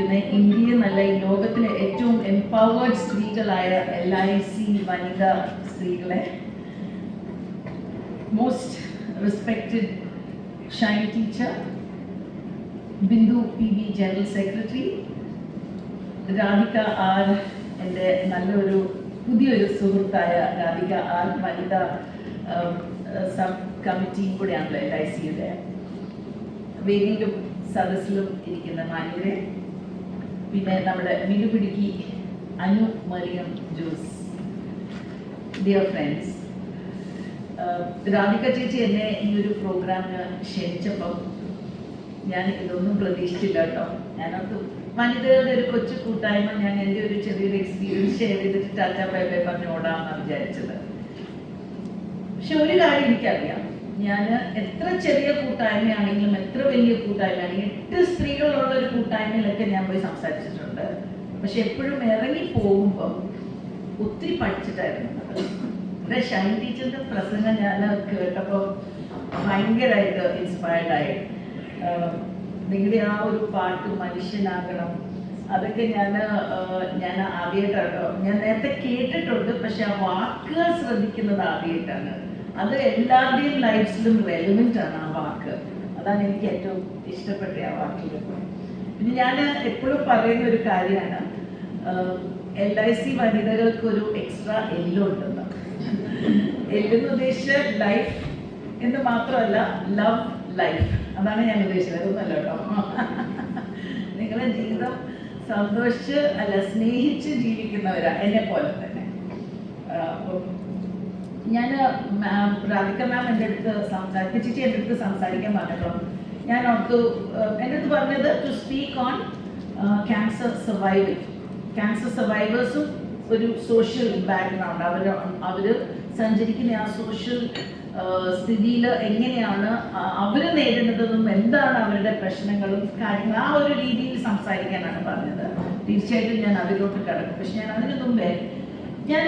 ചെയ്തുകൊണ്ടിരിക്കുന്ന ഇന്ത്യയിൽ നല്ല ഈ ലോകത്തിലെ ഏറ്റവും എംപവേർഡ് സ്ത്രീകളായ LIC വനിതാ സ്ത്രീകളെ, most respected Shine teacher, Bindu PB general secretary, Radhika R എൻ്റെ നല്ലൊരു പുതിയൊരു സുഹൃത്തായ രാധിക R വനിതാ സബ് കമ്മിറ്റിയും കൂടെയാണല്ലോ LICയുടെ. വേദിയിലും സദസ്സിലും ഇരിക്കുന്ന മാന്യരെ, പിന്നെ നമ്മുടെ മിനുപിടുക്കി അനു മറിയം ജോസ്, ഡിയർ ഫ്രണ്ട്സ്. രാധിക ചേച്ചി എന്നെ ഈ ഒരു പ്രോഗ്രാമിന് ക്ഷണിച്ചപ്പം ഞാൻ ഇതൊന്നും പ്രതീക്ഷിച്ചില്ല കേട്ടോ. ഞാനത് വനിതകളുടെ ഒരു കൊച്ചു കൂട്ടായ്മ, ഞാൻ എൻ്റെ ഒരു ചെറിയൊരു എക്സ്പീരിയൻസ് ഷെയർ ചെയ്തിട്ട് ടാറ്റ ബൈ ബൈ പറഞ്ഞ് ഓടാമെന്നാണ് വിചാരിച്ചത്. പക്ഷെ ഒരു കാര്യം എനിക്കറിയാം, ഞാൻ എത്ര ചെറിയ കൂട്ടായ്മയാണെങ്കിലും എത്ര വലിയ കൂട്ടായ്മയാണെങ്കിലും 8 സ്ത്രീകളുള്ള ഒരു കൂട്ടായ്മയിലൊക്കെ ഞാൻ പോയി സംസാരിച്ചിട്ടുണ്ട്. പക്ഷെ എപ്പോഴും ഇറങ്ങി പോകുമ്പം ഒത്തിരി പഠിച്ചിട്ടായിരുന്നു. ഇവിടെ ഷൈൻ ടീച്ചറിന്റെ പ്രസംഗം ഞാൻ കേട്ടപ്പോൾ ഭയങ്കരമായിട്ട് ഇൻസ്പയർഡായി. നിങ്ങളുടെ ആ ഒരു പാട്ട് മനുഷ്യനാകണം, അതൊക്കെ ഞാൻ ആദ്യമായിട്ടാണ്. ഞാൻ നേരത്തെ കേട്ടിട്ടുണ്ട്, പക്ഷെ ആ വാക്കുകൾ ശ്രദ്ധിക്കുന്നത് ആദ്യമായിട്ടാണ്. അത് എല്ലാവരുടെയും ലൈഫിലും റെലവെന്റ് ആണ് ആ വാക്ക്. അതാണ് എനിക്ക് ഏറ്റവും ഇഷ്ടപ്പെട്ട ആ വാക്കിൽ. പിന്നെ ഞാൻ എപ്പോഴും പറയുന്ന ഒരു കാര്യമാണ്, LIC വനിതകൾക്ക് ഒരു എക്സ്ട്രാ എല്ലുണ്ടെന്ന്. എല്ലെന്ന് ഉദ്ദേശിച്ച ലൈഫ് എന്ന് മാത്രമല്ല, ലവ് ലൈഫ്, അതാണ് ഞാൻ ഉദ്ദേശിച്ചത്. അതൊന്നല്ല കേട്ടോ. നിങ്ങളുടെ ജീവിതം സന്തോഷിച്ച് സ്നേഹിച്ച് ജീവിക്കുന്നവരാ, എന്നെ പോലെ തന്നെ. ഞാൻ രാധിക മാം എൻ്റെ അടുത്ത് ചേച്ചി എൻ്റെ അടുത്ത് സംസാരിക്കാൻ പറഞ്ഞപ്പോൾ ഞാൻ ഓർത്തു, എൻ്റെ അടുത്ത് പറഞ്ഞത് to speak on cancer survival. Cancer സർവൈവേഴ്സും ഒരു സോഷ്യൽ ബാക്ക്ഗ്രൗണ്ട്, അവർ സഞ്ചരിക്കുന്ന ആ സോഷ്യൽ സ്ഥിതിയിൽ എങ്ങനെയാണ് അവർ നേരിടുന്നതെന്നും എന്താണ് അവരുടെ പ്രശ്നങ്ങളും കാര്യങ്ങളും, ആ ഒരു രീതിയിൽ സംസാരിക്കാനാണ് പറഞ്ഞത്. തീർച്ചയായിട്ടും ഞാൻ അതിലോട്ട് കിടക്കും. പക്ഷെ ഞാൻ അതിന് മുമ്പേ ഞാൻ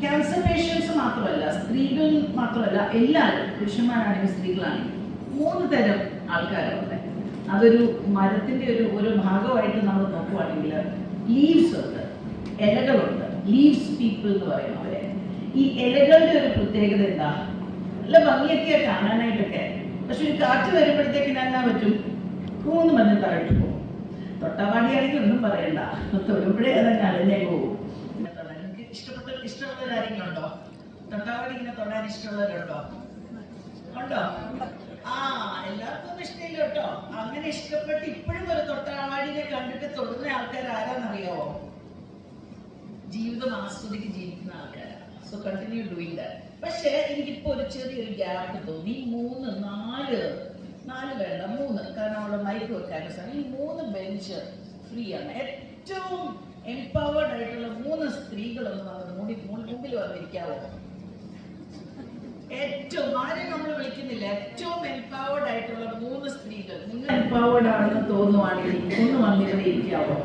ക്യാൻസർ പേഷ്യൻസ് മാത്രമല്ല, സ്ത്രീകൾ മാത്രമല്ല, എല്ലാവരും, പുരുഷന്മാരാണെങ്കിലും സ്ത്രീകളാണെങ്കിലും 3 തരം ആൾക്കാരുണ്ട്. അതൊരു മരത്തിൻ്റെ ഒരു ഭാഗമായിട്ട് നമ്മൾ നോക്കുവാണെങ്കിൽ ലീവ്സ് ഉണ്ട്, ഇലകളുണ്ട്. ലീവ്സ് പീപ്പിൾ എന്ന് പറയും അവരെ. ഈ ഇലകളുടെ ഒരു പ്രത്യേകത എന്താ? നല്ല ഭംഗിയൊക്കെ കാണാനായിട്ടൊക്കെ, പക്ഷെ ഒരു കാറ്റ് വരുമ്പോഴത്തേക്ക് ഞാൻ പറ്റും, കൂന്ന് മഞ്ഞ താഴ്ത്തു പോകും. തൊട്ടാവാടിയാണെങ്കിൽ ഒന്നും പറയണ്ട, തൊടുമ്പോഴേ അതങ്ങ് അലഞ്ഞേ പോകും. ഇഷ്ടമുള്ള കാര്യങ്ങളുണ്ടോ? തൊട്ടാവാടി ഇങ്ങനെ തൊടാൻ ഇഷ്ടമുള്ളവരുണ്ടോ? ഉണ്ടോ? എല്ലാവർക്കും ഇഷ്ടമില്ല കേട്ടോ. അങ്ങനെ ഇഷ്ടപ്പെട്ട് ഇപ്പോഴും ഒരു തൊട്ടാവാടിനെ കണ്ടിട്ട് തൊടുന്ന ആൾക്കാർ ആരാന്നറിയാവോ? ജീവിതം ആസ്വദിക്ക് ജീവിക്കുന്ന ആൾക്കാരാണ്. So continue doing that. പക്ഷേ എനിക്കിപ്പോ ഒരു ചെറിയൊരു ഗ്യാപ്പ് തോന്നി. 3, 4 വേണ്ട 3, കാരണം അവിടെ മൈക്ക് വെക്കാൻ സാധനം. ഈ 3 ബെഞ്ച് ഫ്രീ ആണ്. ഏറ്റവും എംപവേർഡ് ആയിട്ടുള്ള 3 സ്ത്രീകളൊന്നും മുമ്പിൽ വന്നിരിക്കാവോ? ഏറ്റവും ആരും നമ്മൾ വിളിക്കുന്നില്ല, ഏറ്റവും എംപവേർഡ് ആയിട്ടുള്ള 3 സ്ത്രീകൾ. നിങ്ങൾ എംപവേർഡ് ആണെന്ന് തോന്നുവാണെങ്കിൽ ഒന്ന് വന്നിവിടെ ഇരിക്കാവോ?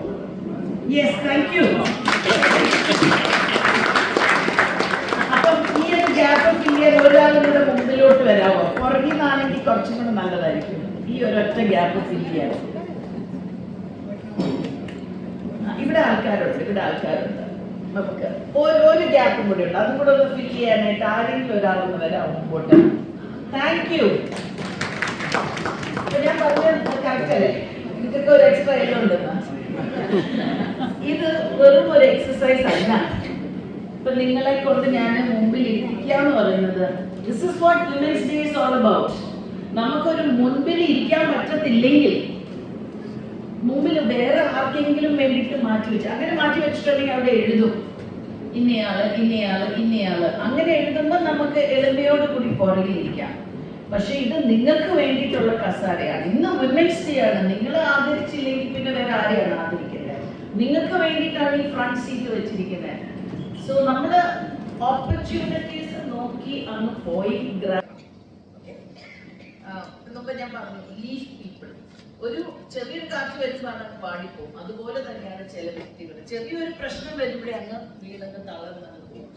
Yes, thank you. അപ്പം ഈ ഒരു ഗ്യാപ്പ് ഫിൽ ചെയ്യാൻ ഒരാളുടെ മുമ്പിലോട്ട് വരാവോ? പുറകിൽ നിന്നാണെങ്കിൽ കുറച്ചും കൂടെ നല്ലതായിരിക്കും ഈ ഒരൊറ്റ ഗ്യാപ്പ് ഫിൽ ചെയ്യാൻ. ഇവിടെ ആൾക്കാരുണ്ട്. നമുക്ക് ഒരു ഗ്യാപ്പും കൂടെ ഉണ്ട്, അതും കൂടെ ഒന്ന് ഫിൽ ചെയ്യാനായിട്ട് ആരെങ്കിലും ഒരാളൊന്ന് വരാം മുമ്പോട്ട്. Thank you. ഞാൻ പറഞ്ഞത് കറക്റ്റ് അല്ലേ? ഇതൊക്കെ ഒരു എക്സ്ട്രാ എല്ലുണ്ടെന്ന്. ഇത് വെറും ഒരു എക്സസൈസ് അല്ല. ഇപ്പൊ നിങ്ങളെ കൊണ്ട് ഞാൻ മുമ്പിൽ ഇരിക്കാന്ന് പറയുന്നത്, this is what women's day is all about. നമുക്കൊരു മുൻപിൽ ഇരിക്കാൻ പറ്റത്തില്ലെങ്കിൽ മുമ്പിൽ വേറെ ആർക്കെങ്കിലും വേണ്ടിയിട്ട് മാറ്റി വെച്ച്, അങ്ങനെ മാറ്റി വെച്ചിട്ടുണ്ടെങ്കിൽ അവിടെ എഴുതും ഇന്നയാള്. അങ്ങനെ എഴുതുമ്പോൾ നമുക്ക് എളിമയോട് കൂടി പുറകിലിരിക്കാം. പക്ഷെ ഇത് നിങ്ങൾക്ക് വേണ്ടിയിട്ടുള്ള കസാരയാണ്. ഇന്ന് വിമൻസ് ഡേ ആണ്. നിങ്ങൾ ആദരിച്ചില്ലെങ്കിൽ പിന്നെ വേറെ ആരെയാണ് ആദരിക്കുന്നത്? നിങ്ങൾക്ക് വേണ്ടിയിട്ടാണ് ഈ ഫ്രണ്ട് സീറ്റ് വെച്ചിരിക്കുന്നത്. സോ നമ്മള് ഓപ്പർച്യൂണിറ്റീസ് നോക്കി അങ്ങ് പോയി. മുമ്പ് ഞാൻ പറഞ്ഞു, ലീവ് പീപ്പിൾ. ഒരു ചെറിയൊരു കാറ്റ് വരുമ്പോഴാണ് പാടിപ്പോകും. അതുപോലെ തന്നെയാണ് ചില വ്യക്തികൾ. ചെറിയൊരു പ്രശ്നം വരുമ്പോഴേ അങ്ങ് വീടങ്ങ് തളർന്നു പോകും.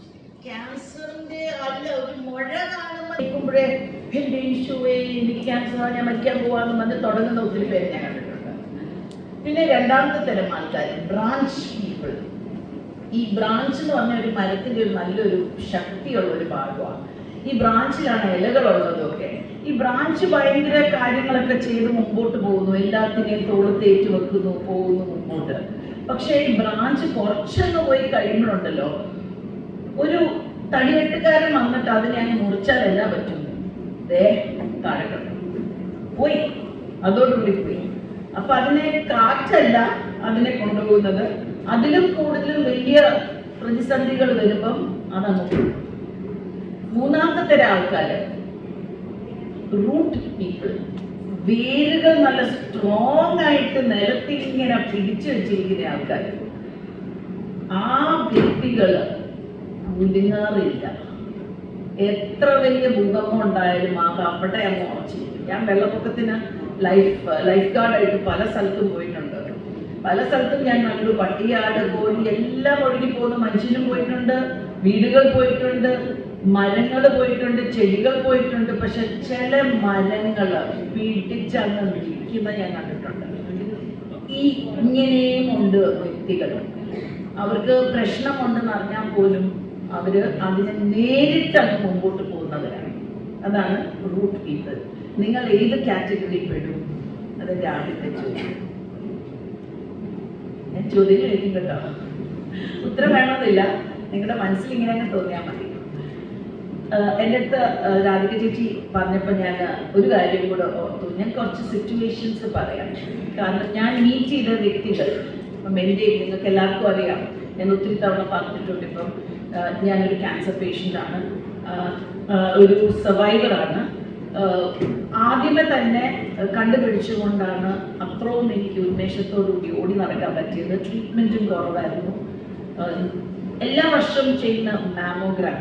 ക്യാൻസറിന്റെ അല്ല, ഒരു മുഴ കാണുമ്പോഴേ എന്റെ ഈശോയെ എനിക്ക് ക്യാൻസർ, ഞാൻ മരിക്കാൻ പോവാന്ന് പറഞ്ഞ് തുടങ്ങുന്ന ഒത്തിരി പേര് ഞാൻ കണ്ടിട്ടുണ്ട്. പിന്നെ രണ്ടാമത്തെ തരം ആൾക്കാർ ബ്രാഞ്ച് പീപ്പിൾ. ഈ ബ്രാഞ്ച് എന്ന് പറഞ്ഞ ഒരു മരത്തിന്റെ ഒരു നല്ലൊരു ശക്തിയുള്ള ഒരു ഭാഗമാണ്. ഈ ബ്രാഞ്ചിലാണ് ഇലകളുള്ളതൊക്കെ. ഈ ബ്രാഞ്ച് ഭയങ്കര കാര്യങ്ങളൊക്കെ ചെയ്ത് മുമ്പോട്ട് പോകുന്നു, എല്ലാത്തിനെയും തോളത്തേറ്റ് വെക്കുന്നു, പോകുന്നു മുമ്പോട്ട്. പക്ഷെ ഈ ബ്രാഞ്ച് കുറച്ചൊന്ന് പോയി കഴിയുമ്പോഴുണ്ടല്ലോ, ഒരു തടിവെട്ടുകാരൻ വന്നിട്ട് അതിനെ അങ്ങ് മുറിച്ചാലല്ല പറ്റും, താഴെ പോയി, അതോടുകൂടി പോയി. അപ്പൊ അതിനെ കാറ്റല്ല അതിനെ കൊണ്ടുപോകുന്നത്. അതിലും കൂടുതലും വലിയ പ്രതിസന്ധികൾ വരുമ്പം അതങ്ങ് പോകും. മൂന്നാമത്തെ തരം ആൾക്കാര് റൂട്ട് പീപ്പിൾ. വേരുകൾ നല്ല സ്ട്രോങ് ആയിട്ട് നിലത്തിൽ ഇങ്ങനെ പിടിച്ചു വെച്ചിരിക്കുന്ന ആൾക്കാർ. ആ വ്യക്തികൾ മുടിങ്ങാറില്ല. എത്ര വലിയ ഭൂകമ്പം ഉണ്ടായാലും ആ അവിടെ അങ്ങ് ഉറച്ചിരിക്കും. ഞാൻ വെള്ളപ്പൊക്കത്തിന് ലൈഫ് ഗാർഡായിട്ട് പല സ്ഥലത്തും പോയിട്ടുണ്ട്. പല സ്ഥലത്തും ഞാൻ കണ്ടു. പട്ടിയാട്, കോഴി എല്ലാം ഒഴുകി പോകുന്ന മനുഷ്യനും പോയിട്ടുണ്ട്, വീടുകൾ പോയിട്ടുണ്ട്, മരങ്ങൾ പോയിട്ടുണ്ട്, ചെടികൾ പോയിട്ടുണ്ട്. പക്ഷെ ചില മരങ്ങൾ പിടിച്ചങ്ങ് നിൽക്കുന്ന ഞാൻ കണ്ടിട്ടുണ്ട്. ഈ ഇങ്ങനെയും ഉണ്ട് വ്യക്തികൾ. അവർക്ക് പ്രശ്നമുണ്ടെന്ന് അറിഞ്ഞാൽ പോലും അവര് അതിനെ നേരിട്ടങ്ങ് മുമ്പോട്ട് പോകുന്നവരാണ്. അതാണ് റൂട്ട് പീപ്പിൾ. നിങ്ങൾ ഏത് കാറ്റഗറിയിൽ പെടും? അതിന്റെ ആദ്യത്തെ ചോദ്യം. ഞാൻ ചോദ്യം എഴുതി കേട്ടോ, ഉത്തരം വേണമെന്നില്ല, നിങ്ങളുടെ മനസ്സിൽ ഇങ്ങനെ തന്നെ തോന്നിയാൽ മതി. എൻ്റെ അടുത്ത് രാധിക ചേച്ചി പറഞ്ഞപ്പോൾ ഞാൻ ഒരു കാര്യം കൂടെ ഓർത്തു. ഞാൻ കുറച്ച് സിറ്റുവേഷൻസ് പറയാം. കാരണം ഞാൻ മീറ്റ് ചെയ്ത വ്യക്തികൾ, ഇപ്പം എൻ്റെ നിങ്ങൾക്ക് എല്ലാവർക്കും അറിയാം, ഞാൻ ഒത്തിരി തവണ പറഞ്ഞിട്ടുണ്ട്. ഇപ്പം ഞാനൊരു ക്യാൻസർ പേഷ്യൻ്റാണ്, ഒരു സർവൈവറാണ്. ആദ്യമേ തന്നെ കണ്ടുപിടിച്ചുകൊണ്ടാണ് അത്രയും എനിക്ക് ഉന്മേഷത്തോടുകൂടി ഓടി നടക്കാൻ പറ്റിയത്. ട്രീറ്റ്മെൻറ്റും കുറവായിരുന്നു. എല്ലാ വർഷവും ചെയ്യുന്ന മാമോഗ്രാം,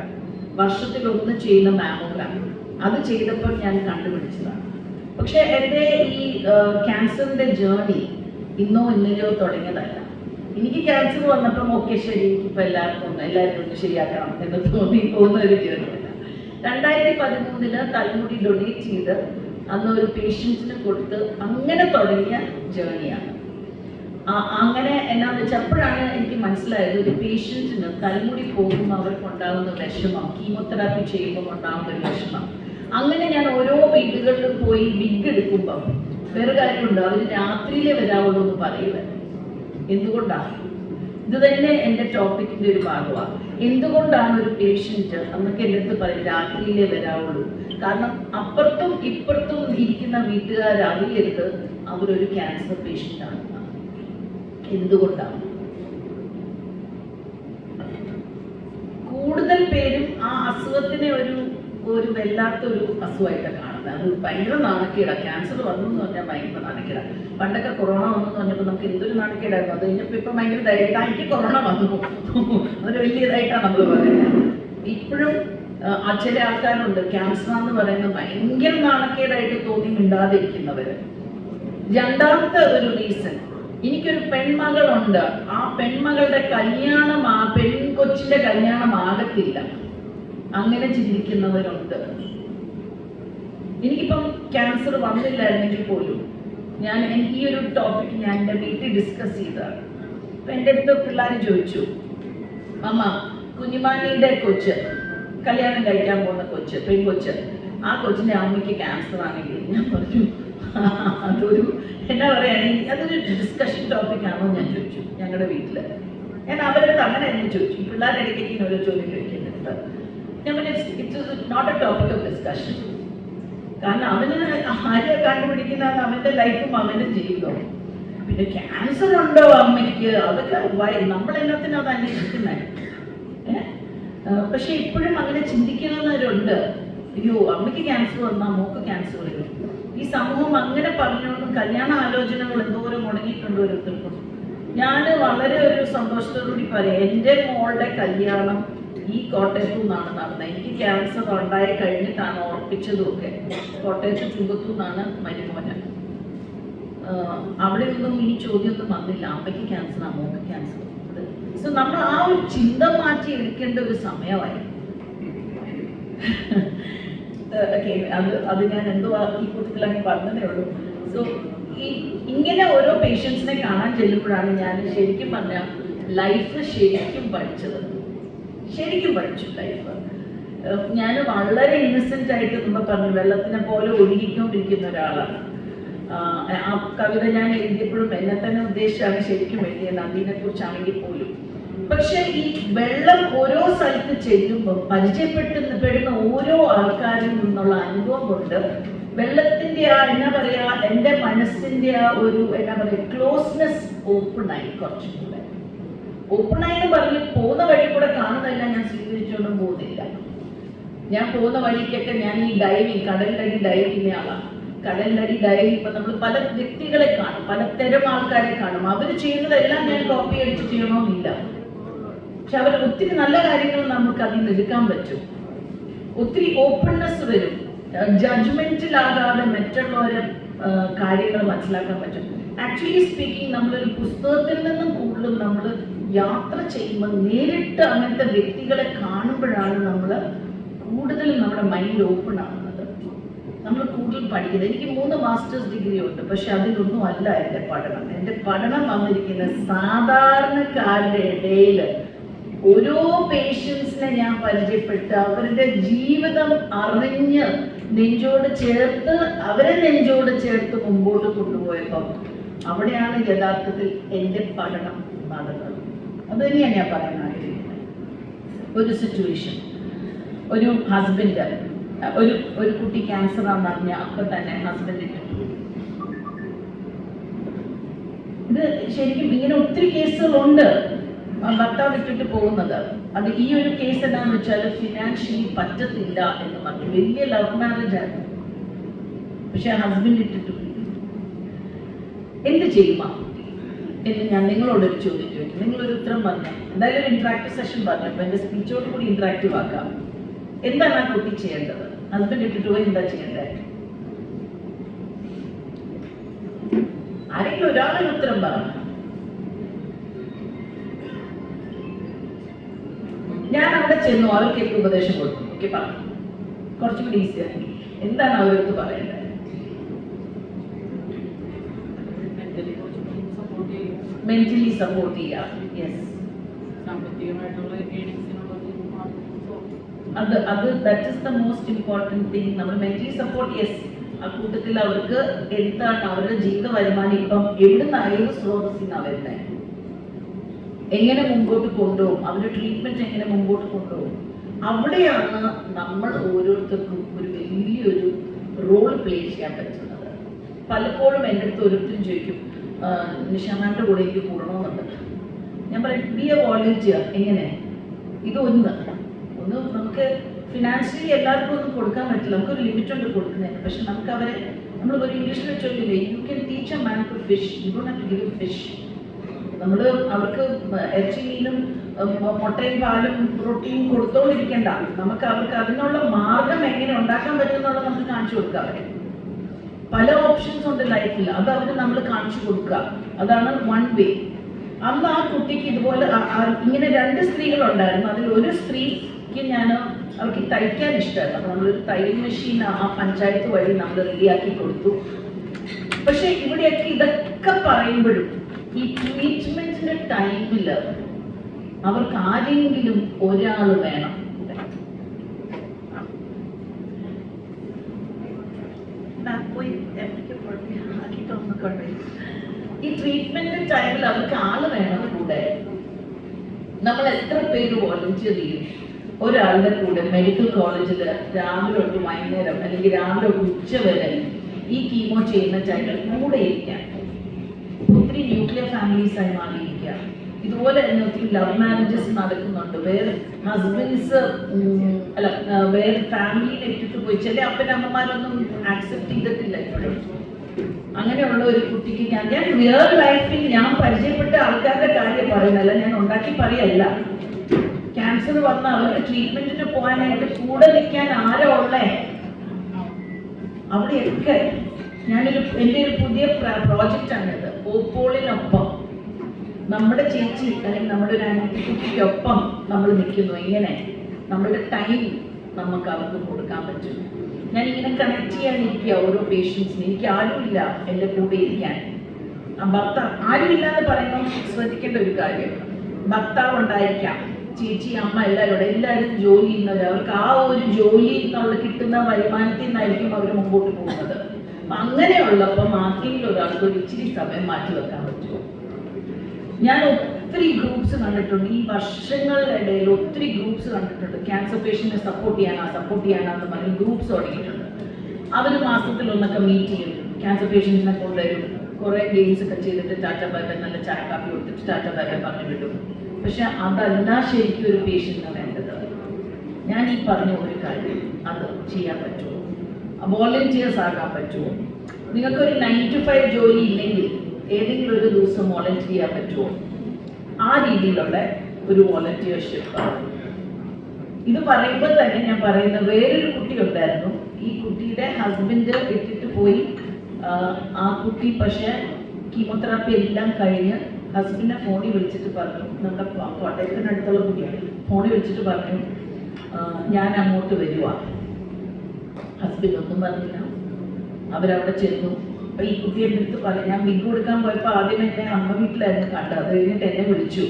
വർഷത്തിലൊന്ന് ചെയ്യുന്ന മാമോഗ്രാം, അത് ചെയ്തപ്പോൾ ഞാൻ കണ്ടുപിടിച്ചതാണ്. പക്ഷെ എൻ്റെ ഈ ക്യാൻസറിൻ്റെ ജേർണി ഇന്നോ ഇന്നലെയോ തുടങ്ങിയതല്ല. എനിക്ക് ക്യാൻസർ വന്നപ്പം ഓക്കെ ശരി, എനിക്കിപ്പോൾ എല്ലാവരും ഒന്ന് ശരിയാക്കണം എന്ന് തോന്നി പോകുന്ന ഒരു ജേർണിയല്ല. 2013 തലമുടി ഡൊണേറ്റ് ചെയ്ത് അന്ന് ഒരു പേഷ്യൻസിന് കൊടുത്ത് അങ്ങനെ തുടങ്ങിയ ജേർണിയാണ്. അങ്ങനെ എന്നാന്ന് വെച്ചാൽ അപ്പോഴാണ് എനിക്ക് മനസ്സിലായത്, ഒരു പേഷ്യൻസിന് തലമുടി പോകുമ്പോൾ അവർക്കുണ്ടാകുന്ന വിഷമം, കീമോതെറാപ്പി ചെയ്യുമ്പോൾ ഉണ്ടാകുന്ന ഒരു വിഷമം. അങ്ങനെ ഞാൻ ഓരോ വീടുകളിലും പോയി വിഗ് എടുക്കുമ്പം വേറെ കാര്യമുണ്ട്, അവർ രാത്രിയിലേ വരാവുള്ളൂ എന്ന് പറയുന്നത്. എന്തുകൊണ്ടാണ്? ഇത് തന്നെ എൻ്റെ ടോപ്പിക്കിൻ്റെ ഒരു ഭാഗമാണ്. എന്തുകൊണ്ടാണ് ഒരു പേഷ്യൻറ്റ് അന്നൊക്കെ എൻ്റെ അടുത്ത് പറയും രാത്രിയിലേ വരാവുള്ളൂ? കാരണം അപ്പുറത്തും ഇപ്പുറത്തും ഇരിക്കുന്ന വീട്ടുകാർ അറിയരുത് അവരൊരു ക്യാൻസർ പേഷ്യൻ്റാണ്. എന്തുകൊണ്ടാണ്? കൂടുതൽ പേരും ആ അസുഖത്തിനെ ഒരു വല്ലാത്തൊരു അസുഖമായിട്ട് കാണുന്നത്. അത് ഭയങ്കര നാണക്കേടാണ്. ക്യാൻസർ വന്നു എന്ന് പറഞ്ഞാൽ ഭയങ്കര നാണക്കേടാണ്. പണ്ടൊക്കെ കൊറോണ വന്നു എന്ന് പറഞ്ഞപ്പോൾ നമുക്ക് എന്തൊരു നാണക്കേടായിരുന്നു. അത് കഴിഞ്ഞപ്പോൾ ഇപ്പം ഭയങ്കര ധൈര്യമായിട്ട് എനിക്ക് കൊറോണ വന്നു, അതൊരു വലിയ ഇതായിട്ടാണ് നമ്മൾ പറയുന്നത്. ഇപ്പോഴും ചില ആൾക്കാരുണ്ട് ക്യാൻസർ എന്ന് പറയുന്നത് ഭയങ്കര നാണക്കേടായിട്ട് തോന്നി മിണ്ടാതിരിക്കുന്നവര്. രണ്ടാമത്തെ ഒരു റീസൺ, എനിക്കൊരു പെൺമകളുണ്ട്, ആ പെൺമകളുടെ കല്യാണം, ആ പെൺകൊച്ചിന്റെ കല്യാണം ആകത്തില്ല, അങ്ങനെ ചിന്തിക്കുന്നവരുണ്ട്. എനിക്കിപ്പം ക്യാൻസർ വന്നില്ലായിരുന്നെങ്കിൽ പോലും എനിക്ക് ഈ ഒരു ടോപ്പിക് ഞാൻ എൻ്റെ വീട്ടിൽ ഡിസ്കസ് ചെയ്തതാണ്. അപ്പം എൻ്റെ അടുത്ത് പിള്ളേർ ചോദിച്ചു, അമ്മ കുഞ്ഞുമാനിയുടെ കൊച്ച്, കല്യാണം കഴിക്കാൻ പോകുന്ന കൊച്ച്, പെൺകൊച്ച്, ആ കൊച്ചിൻ്റെ അമ്മയ്ക്ക് ക്യാൻസർ ആണെങ്കിൽ, ഞാൻ പറഞ്ഞു അതൊരു എന്നാ പറയാ, അതൊരു ഡിസ്കഷൻ ടോപ്പിക്കാണോ ഞാൻ ചോദിച്ചു ഞങ്ങളുടെ വീട്ടിൽ. ഞാൻ അവരടുത്ത് അങ്ങനെ എന്നെ ചോദിച്ചു. പിള്ളേരുടെ ഇടയ്ക്ക് ഓരോ ചോദ്യം ചോദിക്കുന്നുണ്ട്. ഞാൻ പറഞ്ഞു it's not a topic of discussion. കാരണം അവന് ആരെ കണ്ടുപിടിക്കുന്നതാണ് അവൻ്റെ ലൈഫും അവൻ്റെ ജീവിതവും. പിന്നെ ക്യാൻസർ ഉണ്ടോ അമ്മയ്ക്ക്, അതൊക്കെ നമ്മളെല്ലാത്തിനും അത് അന്വേഷിക്കുന്നത്. പക്ഷെ ഇപ്പോഴും അങ്ങനെ ചിന്തിക്കുന്നവരുണ്ട്. അയ്യോ അമ്മയ്ക്ക് ക്യാൻസർ വന്നാൽ മോക്ക് ക്യാൻസർ വരും. ഈ സമൂഹം അങ്ങനെ പറഞ്ഞുകൊണ്ടും കല്യാണ ആലോചനകൾ എന്തോരം മുടങ്ങിയിട്ടുണ്ട് ഓരോരുത്തർക്കും. ഞാൻ വളരെ ഒരു സന്തോഷത്തോടുകൂടി പറയാം, എൻ്റെ മോളുടെ കല്യാണം ഈ കോട്ടയത്തു നിന്നാണ് നടന്നത്. എനിക്ക് ക്യാൻസർ ഉണ്ടായി കഴിഞ്ഞിട്ടാണ് ഉറപ്പിച്ചതുമൊക്കെ. കോട്ടയത്ത് ചുങ്കത്തു നിന്നാണ് മരുമോന്. അവിടെ നിന്നും ഈ ചോദ്യമൊന്നും വന്നില്ല, അമ്മയ്ക്ക് ക്യാൻസർ, അമ്മക്ക് ക്യാൻസർ. സോ നമ്മൾ ആ ഒരു ചിന്ത മാറ്റി എടുക്കേണ്ട ഒരു സമയമായി. അത് ഞാൻ എന്തോ ഈ കൂട്ടത്തിലങ്ങ് പറഞ്ഞതേ ഉള്ളൂ. സോ ഇങ്ങനെ ഓരോ പേഷ്യൻസിനെ കാണാൻ ചെല്ലുമ്പോഴാണ് ഞാൻ ശരിക്കും പറഞ്ഞ ലൈഫ് ശരിക്കും പഠിച്ചത്. ശരിക്കും പഠിച്ചു ലൈഫ്. ഞാൻ വളരെ ഇന്നസെന്റ് ആയിട്ട് നമ്മൾ പറഞ്ഞു വെള്ളത്തിനെ പോലെ ഒഴുകിക്കൊണ്ടിരിക്കുന്ന ഒരാളാണ്. ആ കവിത ഞാൻ എഴുതിയപ്പോഴും എന്നെ തന്നെ ഉദ്ദേശിച്ചാണ് ശരിക്കും എഴുതിയത്, നദിനെ കുറിച്ചാണെങ്കിൽ പോലും. പക്ഷെ ഈ വെള്ളം ഓരോ സ്ഥലത്ത് ചെല്ലുമ്പോൾ പരിചയപ്പെടുന്ന ഓരോ ആൾക്കാരിൽ നിന്നുള്ള അനുഭവം കൊണ്ട് വെള്ളത്തിന്റെ ആ എന്നാ പറയാ എൻ്റെ മനസ്സിന്റെ ആ ഒരു എന്നാ പറയാ ക്ലോസ്നെസ് ഓപ്പണായി, കുറച്ചും കൂടെ ഓപ്പണായി എന്ന് പറഞ്ഞ് പോകുന്ന വഴി കൂടെ കാണുന്നതെല്ലാം ഞാൻ സ്വീകരിച്ചുകൊണ്ടും പോകുന്നില്ല. ഞാൻ പോകുന്ന വഴിക്കൊക്കെ ഞാൻ ഈ ഡൈവിങ്, കടലിലടി ഡൈവിങ് ആളാണ്. കടലിലടി ഡൈവിങ് ഇപ്പൊ നമ്മൾ പല വ്യക്തികളെ കാണും, പലതരം ആൾക്കാരെ കാണും. അവർ ചെയ്യുന്നതെല്ലാം ഞാൻ കോപ്പി അടിച്ച് ചെയ്യണമെന്നില്ല. പക്ഷെ അവർ ഒത്തിരി നല്ല കാര്യങ്ങൾ നമുക്ക് അതിൽ നിന്ന് എടുക്കാൻ പറ്റും. ഒത്തിരി ഓപ്പൺനെസ് വരും. ജഡ്ജ്മെന്റിലാകാതെ മറ്റുള്ളവരെ കാര്യങ്ങൾ മനസ്സിലാക്കാൻ പറ്റും. ആക്ച്വലി സ്പീക്കിംഗ് നമ്മളൊരു പുസ്തകത്തിൽ നിന്നും കൂടുതലും നമ്മൾ യാത്ര ചെയ്യുമ്പോൾ നേരിട്ട് അങ്ങനത്തെ വ്യക്തികളെ കാണുമ്പോഴാണ് നമ്മൾ കൂടുതൽ നമ്മുടെ മൈൻഡ് ഓപ്പൺ ആകുന്നത്, നമ്മൾ കൂടുതൽ പഠിക്കുന്നത്. എനിക്ക് 3 മാസ്റ്റേഴ്സ് ഡിഗ്രി ഉണ്ട്, പക്ഷെ അതിലൊന്നും അല്ല എൻ്റെ പഠനം. എൻ്റെ പഠനം വന്നിരിക്കുന്ന സാധാരണക്കാരുടെ ഇടയിൽ ഓരോ പേഷ്യൻസിനെ ഞാൻ പരിചയപ്പെട്ട് അവരുടെ ജീവിതം അറിഞ്ഞ് നെഞ്ചോട് ചേർത്ത് അവരെ നെഞ്ചോട് ചേർത്ത് മുമ്പോട്ട് കൊണ്ടുപോയപ്പോൾ അവിടെയാണ് യഥാർത്ഥത്തിൽ എൻ്റെ പഠനം നടന്നത്. അത് തന്നെയാണ് ഞാൻ പറയാൻ ആഗ്രഹിക്കുന്നത്. ഒരു സിറ്റുവേഷൻ, ഒരു ഹസ്ബൻഡ്, ഒരു കുട്ടി ക്യാൻസർ ആണെന്ന് അറിഞ്ഞ അപ്പൊ തന്നെ ഹസ്ബൻഡ് ഇട്ടു. ഇത് ശരിക്കും ഇങ്ങനെ ഒത്തിരി കേസുകളുണ്ട്, ഭർത്താവ് ഇട്ടിട്ട് പോകുന്നത്. അത് ഈ ഒരു കേസ് എന്താണെന്ന് വെച്ചാൽ ഫിനാൻഷ്യലി പറ്റത്തില്ല എന്ന് പറഞ്ഞു. വലിയ ലവ് മാരേജ് ആയിരുന്നു, പക്ഷെ ഹസ്ബൻഡ് ഇട്ടിട്ട് എന്ത് ചെയ്യുമോ എന്ന് ഞാൻ നിങ്ങളോടൊരു ചോദ്യം ചോദിക്കും. നിങ്ങളൊരു ഉത്തരം പറഞ്ഞു. എന്തായാലും ഒരു ഇന്ററാക്റ്റീവ് സെഷൻ പറഞ്ഞു. അപ്പൊ എന്റെ സ്പീച്ചോട് കൂടി ഇന്ററാക്റ്റീവ് ആക്കാം. എന്താണ് ആ കുട്ടി ചെയ്യേണ്ടത്? ഹസ്ബൻഡ് ഇട്ടിട്ട് പോയി എന്താ ചെയ്യേണ്ടത്? ആരെങ്കിലും ഒരാളൊരു ഉത്തരം പറഞ്ഞു. ഞാൻ അവിടെ ചെന്നു, അവർക്ക് എനിക്ക് ഉപദേശം കൊടുത്തു. ഓക്കെ, പറഞ്ഞു കുറച്ചും കൂടി ഈസിയാണ്. എന്താണ് അവർക്ക് പറയേണ്ടത്? മെന്റലി സപ്പോർട്ട് ചെയ്യുക. Yes, that is the most important thing. നമ്മൾ മെന്റലി സപ്പോർട്ട്, യെസ്. ആ കൂട്ടത്തിൽ അവർക്ക് എന്താണ് അവരുടെ ജീവിത വരുമാനം ഇപ്പം എവിടുന്നായാലും സ്രോതസ്സിൽ നിന്നാണ് വരുന്നത്, എങ്ങനെ മുമ്പോട്ട് കൊണ്ടുപോകും, അവരുടെ ട്രീറ്റ്മെന്റ് എങ്ങനെ മുമ്പോട്ട് കൊണ്ടുപോകും, അവിടെയാണ് നമ്മൾ ഓരോരുത്തർക്കും ഒരു വലിയൊരു റോൾ പ്ലേ ചെയ്യാൻ പറ്റുന്നത്. പലപ്പോഴും എൻ്റെ അടുത്ത് ഓരോരുത്തരും ചോദിക്കും, നിഷാമാൻ്റെ കൂടെ എനിക്ക് കൂടണമെന്നുണ്ട്. ഞാൻ പറയും, ബി എ വോളണ്ടിയർ. എങ്ങനെ? ഒന്ന് നമുക്ക് ഫിനാൻഷ്യലി എല്ലാവർക്കും ഒന്നും കൊടുക്കാൻ പറ്റില്ല, നമുക്കൊരു ലിമിറ്റ് ഉണ്ട് കൊടുക്കുന്നതിന്. പക്ഷെ നമുക്ക് അവരെ നമ്മൾ ഒരു ഇംഗ്ലീഷിൽ ചൊല്ലില്ലേ, you can teach a man to fish, you don't have to give fish. നമ്മൾ അവർക്ക് ഇറച്ചി മീനും മുട്ടയും പാലും പ്രോട്ടീനും കൊടുത്തോണ്ടിരിക്കണ്ട, നമുക്ക് അവർക്ക് അതിനുള്ള മാർഗം എങ്ങനെ ഉണ്ടാക്കാൻ പറ്റുമെന്നുള്ളത് നമുക്ക് കാണിച്ചു കൊടുക്കുക. അവരെ പല ഓപ്ഷൻസ് ഉണ്ട് ലൈഫിൽ, അത് അവർ നമ്മൾ കാണിച്ചു കൊടുക്കുക. അതാണ് വൺ വേ. അന്ന് ആ കുട്ടിക്ക് ഇതുപോലെ ഇങ്ങനെ 2 സ്ത്രീകളുണ്ടായിരുന്നു. അതിൽ ഒരു സ്ത്രീക്ക് അവർക്ക് തയ്ക്കാൻ ഇഷ്ടമായിരുന്നു. അപ്പോൾ നമ്മളൊരു തയ്യൽ മെഷീൻ ആ പഞ്ചായത്ത് വഴി നമ്മൾ റെഡിയാക്കി കൊടുത്തു. പക്ഷെ ഇവിടെയൊക്കെ ഇതൊക്കെ പറയുമ്പോഴും ഈ ട്രീറ്റ്മെന്റിന്റെ ടൈമിൽ അവർക്ക് ആരെങ്കിലും ഒരാൾ വേണം. ഈ ട്രീറ്റ്മെന്റിന്റെ ടൈമിൽ അവർക്ക് ആള് വേണം കൂടെ. നമ്മൾ എത്ര പേര് വോളണ്ടിയർ ചെയ്യും ഒരാളുടെ കൂടെ മെഡിക്കൽ കോളേജിൽ രാവിലെ തൊട്ട് വൈകുന്നേരം അല്ലെങ്കിൽ രാവിലെ തൊട്ട് ഉച്ച വരെ ഈ കീമോ ചെയ്യുന്ന ടൈമിൽ കൂടെ ഇരിക്കാൻ. ഒത്തിരി ന്യൂക്ലിയർ ഫാമിലീസായി മാറിയിരിക്കുക. ഇതുപോലെ തന്നെ ഒത്തിരി ലവ് മാരേജസ് നടക്കുന്നുണ്ട്. വേറെ ഹസ്ബൻഡ്സ് വേറെ ഫാമിലിയിൽ ഇട്ടിട്ട് പോയി. ചില അപ്പനമ്മമാരൊന്നും ആക്സെപ്റ്റ് ചെയ്തിട്ടില്ല ഇപ്പോഴും. അങ്ങനെയുള്ള ഒരു കുട്ടിക്ക് ഞാൻ റിയൽ ലൈഫിൽ ഞാൻ പരിചയപ്പെട്ട ആൾക്കാരുടെ കാര്യം പറയുന്നല്ല, ഞാൻ ഉണ്ടാക്കി പറയല്ല. ക്യാൻസർ വന്ന അവർക്ക് ട്രീറ്റ്മെന്റിന് പോകാനായിട്ട് കൂടെ നിൽക്കാൻ ആരാ ഉള്ളേ? അവിടെയൊക്കെ എൻ്റെ ഒരു പുതിയ പ്രോജക്റ്റാണിത്. ഓപ്പോളിനൊപ്പം നമ്മുടെ ചേച്ചി അല്ലെങ്കിൽ നമ്മുടെ ഒരു അനിയത്തിക്കുട്ടിക്കൊപ്പം നമ്മൾ നിൽക്കുന്നു. എങ്ങനെ നമ്മുടെ ടൈം നമുക്ക് അവർക്ക് കൊടുക്കാൻ പറ്റും. ഞാനിങ്ങനെ കണക്ട് ചെയ്യാനിരിക്കുക ഓരോ പേഷ്യൻസിന്. എനിക്ക് ആരുമില്ല എൻ്റെ കൂടെ ഇരിക്കാൻ. ഭർത്താവ് ആരുമില്ല എന്ന് പറയുമ്പോൾ ശ്രദ്ധിക്കേണ്ട ഒരു കാര്യം, ഭർത്താവ് ഉണ്ടായിരിക്കാം, ചേച്ചി, അമ്മ, എല്ലാവരും ജോലി ചെയ്യുന്നവർ. അവർക്ക് ആ ഒരു ജോലി എന്നുള്ള കിട്ടുന്ന വരുമാനത്തിൽ നിന്നായിരിക്കും അവർ മുമ്പോട്ട് പോകുന്നത്. അങ്ങനെയുള്ളപ്പോൾ ആർക്കെങ്കിലും ഒരാൾക്ക് ഒരു ഇച്ചിരി സമയം മാറ്റി വെക്കാൻ പറ്റുമോ? ഞാൻ ഒത്തിരി ഗ്രൂപ്പ്സ് കണ്ടിട്ടുണ്ട്, ഈ വർഷങ്ങളുടെ ഇടയിൽ ഒത്തിരി ഗ്രൂപ്പ്സ് കണ്ടിട്ടുണ്ട്. ക്യാൻസർ പേഷ്യൻറ്റിനെ സപ്പോർട്ട് ചെയ്യാനാന്ന് പറഞ്ഞ് ഗ്രൂപ്പ്സ് തുടങ്ങിയിട്ടുണ്ട്. അവർ മാസത്തിലൊന്നൊക്കെ മീറ്റ് ചെയ്യും, ക്യാൻസർ പേഷ്യൻസിനെ കൊണ്ടുവരും, കുറേ ഗെയിംസ് ഒക്കെ ചെയ്തിട്ട് ടാറ്റ ബൈ ബൈ, നല്ല ചായ കാപ്പി കൊടുത്തിട്ട് ടാറ്റ ബൈ ബൈ പറഞ്ഞു വിടും. പക്ഷെ അതല്ല ശരിക്കും ഒരു പേഷ്യൻറ്റിന് വേണ്ടത്. ഞാൻ ഈ പറഞ്ഞ ഒരു കാര്യം അത് ചെയ്യാൻ പറ്റുമോ? വോളണ്ടിയേഴ്സ് ആകാൻ പറ്റുമോ? നിങ്ങൾക്കൊരു 9 to 5 ജോലി ഇല്ലെങ്കിൽ ഏതെങ്കിലും ഒരു ദിവസം വോളണ്ടിയർ ചെയ്യാൻ പറ്റുമോ? ആ രീതിയിലുള്ള ഒരു വോളണ്ടിയർഷിപ്പ്. ഇത് പറയുമ്പോൾ തന്നെ ഞാൻ പറയുന്ന വേറൊരു കുട്ടി ഉണ്ടായിരുന്നു. ഈ കുട്ടിയുടെ ഹസ്ബൻഡ് ഇട്ടിട്ട് പോയി. ആ കുട്ടി പക്ഷേ കീമോതെറാപ്പി എല്ലാം കഴിഞ്ഞ് ഹസ്ബൻഡിനെ ഫോണിൽ വിളിച്ചിട്ട് പറഞ്ഞു, നമ്മുടെ കോട്ടയത്തിനടുത്തുള്ള കുട്ടിയാണ്, ഫോണിൽ വിളിച്ചിട്ട് പറഞ്ഞു ഞാൻ അങ്ങോട്ട് വരുക. ഹസ്ബൻഡ് ഒന്നും പറഞ്ഞില്ല. അവരവിടെ ചെന്നു. അപ്പോൾ ഈ കുട്ടിയെ അടുത്ത് പറഞ്ഞു, ഞാൻ വിഗ് കൊടുക്കാൻ പോയപ്പോൾ ആദ്യം എന്നെ അമ്മ വീട്ടിലായിരുന്നു കണ്ടത്. അത് കഴിഞ്ഞിട്ട് എന്നെ വിളിച്ചു,